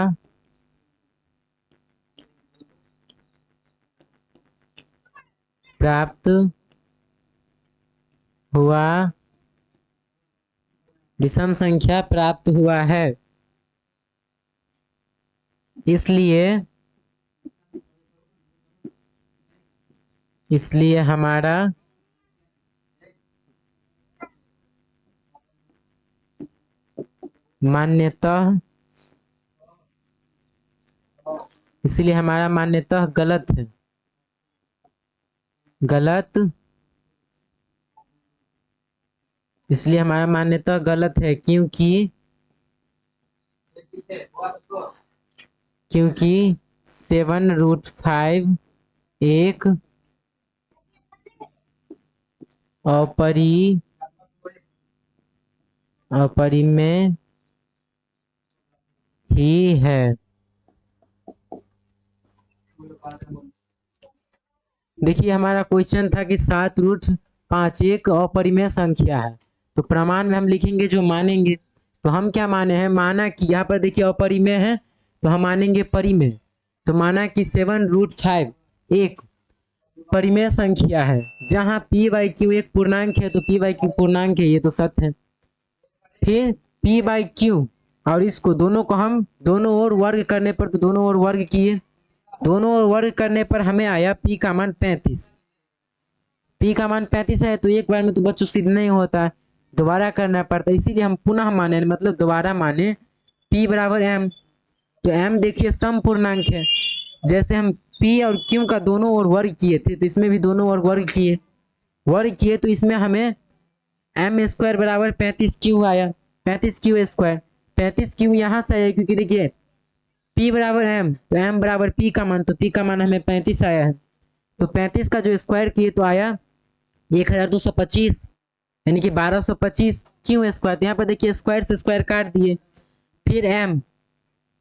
प्राप्त हुआ, विषम संख्या प्राप्त हुआ है। इसलिए हमारा मान्यतः गलत है। इसलिए हमारा मान्यता गलत है क्योंकि 7√5 एक अपरिमेय ही है। देखिए हमारा क्वेश्चन था कि 7√5 एक अपरिमेय संख्या है, तो प्रमाण में हम लिखेंगे जो मानेंगे। तो हम क्या माने हैं, माना कि यहाँ पर देखिए अपरिमेय है तो हम मानेंगे परिमेय। तो माना कि 7√5 एक परिमेय संख्या है जहाँ p/q एक पूर्णांक है, तो p/q पूर्णांक है, ये तो सत्य है। फिर p/q और इसको दोनों को हम दोनों ओर वर्ग करने पर, तो दोनों ओर वर्ग किए, दोनों ओर वर्ग करने पर हमें आया p का मान 35। p का मान 35 है, तो एक बार में तो बच्चों सिद्ध नहीं होता, दोबारा करना पड़ता है। इसीलिए हम पुनः माने, मतलब दोबारा माने p बराबर m। तो m देखिए सम पूर्णांक है, जैसे हम p और q का दोनों ओर वर्ग किए थे, तो इसमें भी दोनों ओर वर्ग किए तो इसमें हमें m² बराबर 35q आया, 35q²। 35q यहाँ से आया क्योंकि देखिए p बराबर m, तो m बराबर p का मान, तो p का मान हमें 35 आया है। तो 35 का जो स्क्वायर किए तो आया 1225, यानी कि 1225 q²। तो यहाँ पर देखिए स्क्वायर से स्क्वायर काट दिए। फिर m,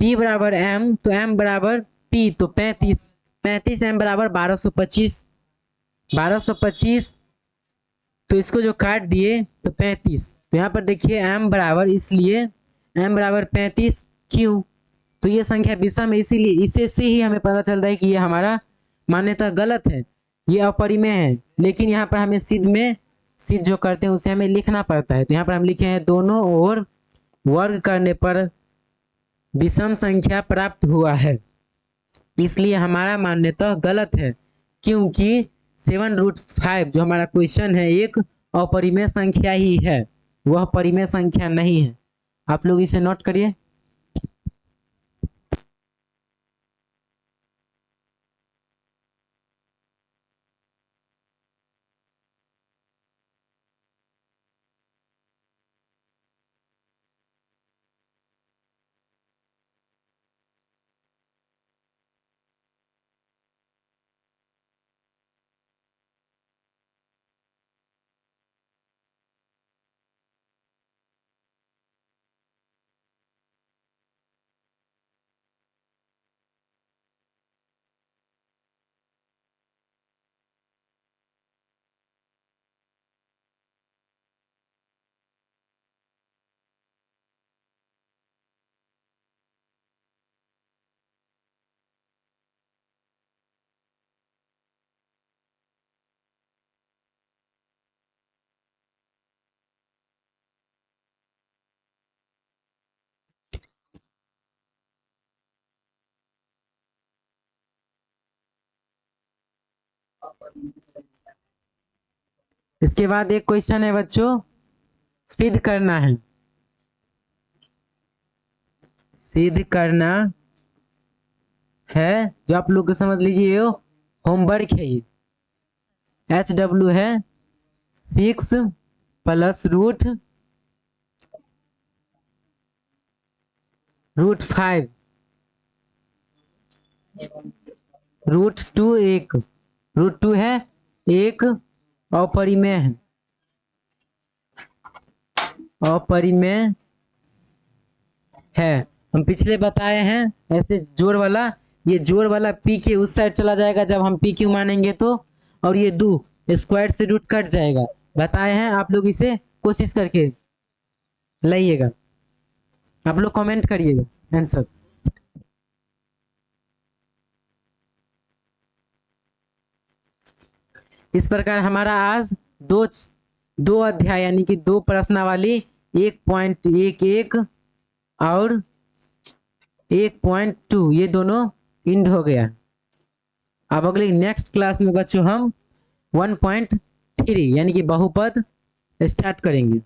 p बराबर m, तो m बराबर p, तो 35 m बराबर 1225, 1225, तो इसको जो काट दिए तो 35। तो यहाँ पर देखिए m बराबर, इसलिए m बराबर 35 q। तो ये संख्या विषम है, इसीलिए इसे से ही हमें पता चल रहा है कि ये हमारा मान्यता गलत है, ये अपरिमेय है। लेकिन यहाँ पर हमें सिद्ध जो करते हैं उसे हमें लिखना पड़ता है। तो यहाँ पर हम लिखे हैं दोनों ओर वर्ग करने पर विषम संख्या प्राप्त हुआ है, इसलिए हमारा मान्यता गलत है, क्योंकि 7√5 जो हमारा क्वेश्चन है एक अपरिमेय संख्या ही है, वह परिमेय संख्या नहीं है। आप लोग इसे नोट करिए। इसके बाद एक क्वेश्चन है बच्चों, सिद्ध करना है, सिद्ध करना है, जो आप लोग समझ लीजिए ये होमवर्क है। ये HW है 6 + √5 √2 एक, √2 है एक अपरिमेय है, अपरिमेय है। हम पिछले बताए हैं ऐसे जोड़ वाला, ये जोड़ वाला p के उस साइड चला जाएगा जब हम p q मानेंगे तो, और ये 2 स्क्वायर से रूट कट जाएगा, बताए हैं। आप लोग इसे कोशिश करके लाइएगा, आप लोग कमेंट करिएगा आंसर। इस प्रकार हमारा आज दो अध्याय यानी कि 2 प्रश्नावली 1.11 और 1.2 ये दोनों इंड हो गया। अब अगले नेक्स्ट क्लास में बच्चों हम 1.3 यानी कि बहुपद स्टार्ट करेंगे।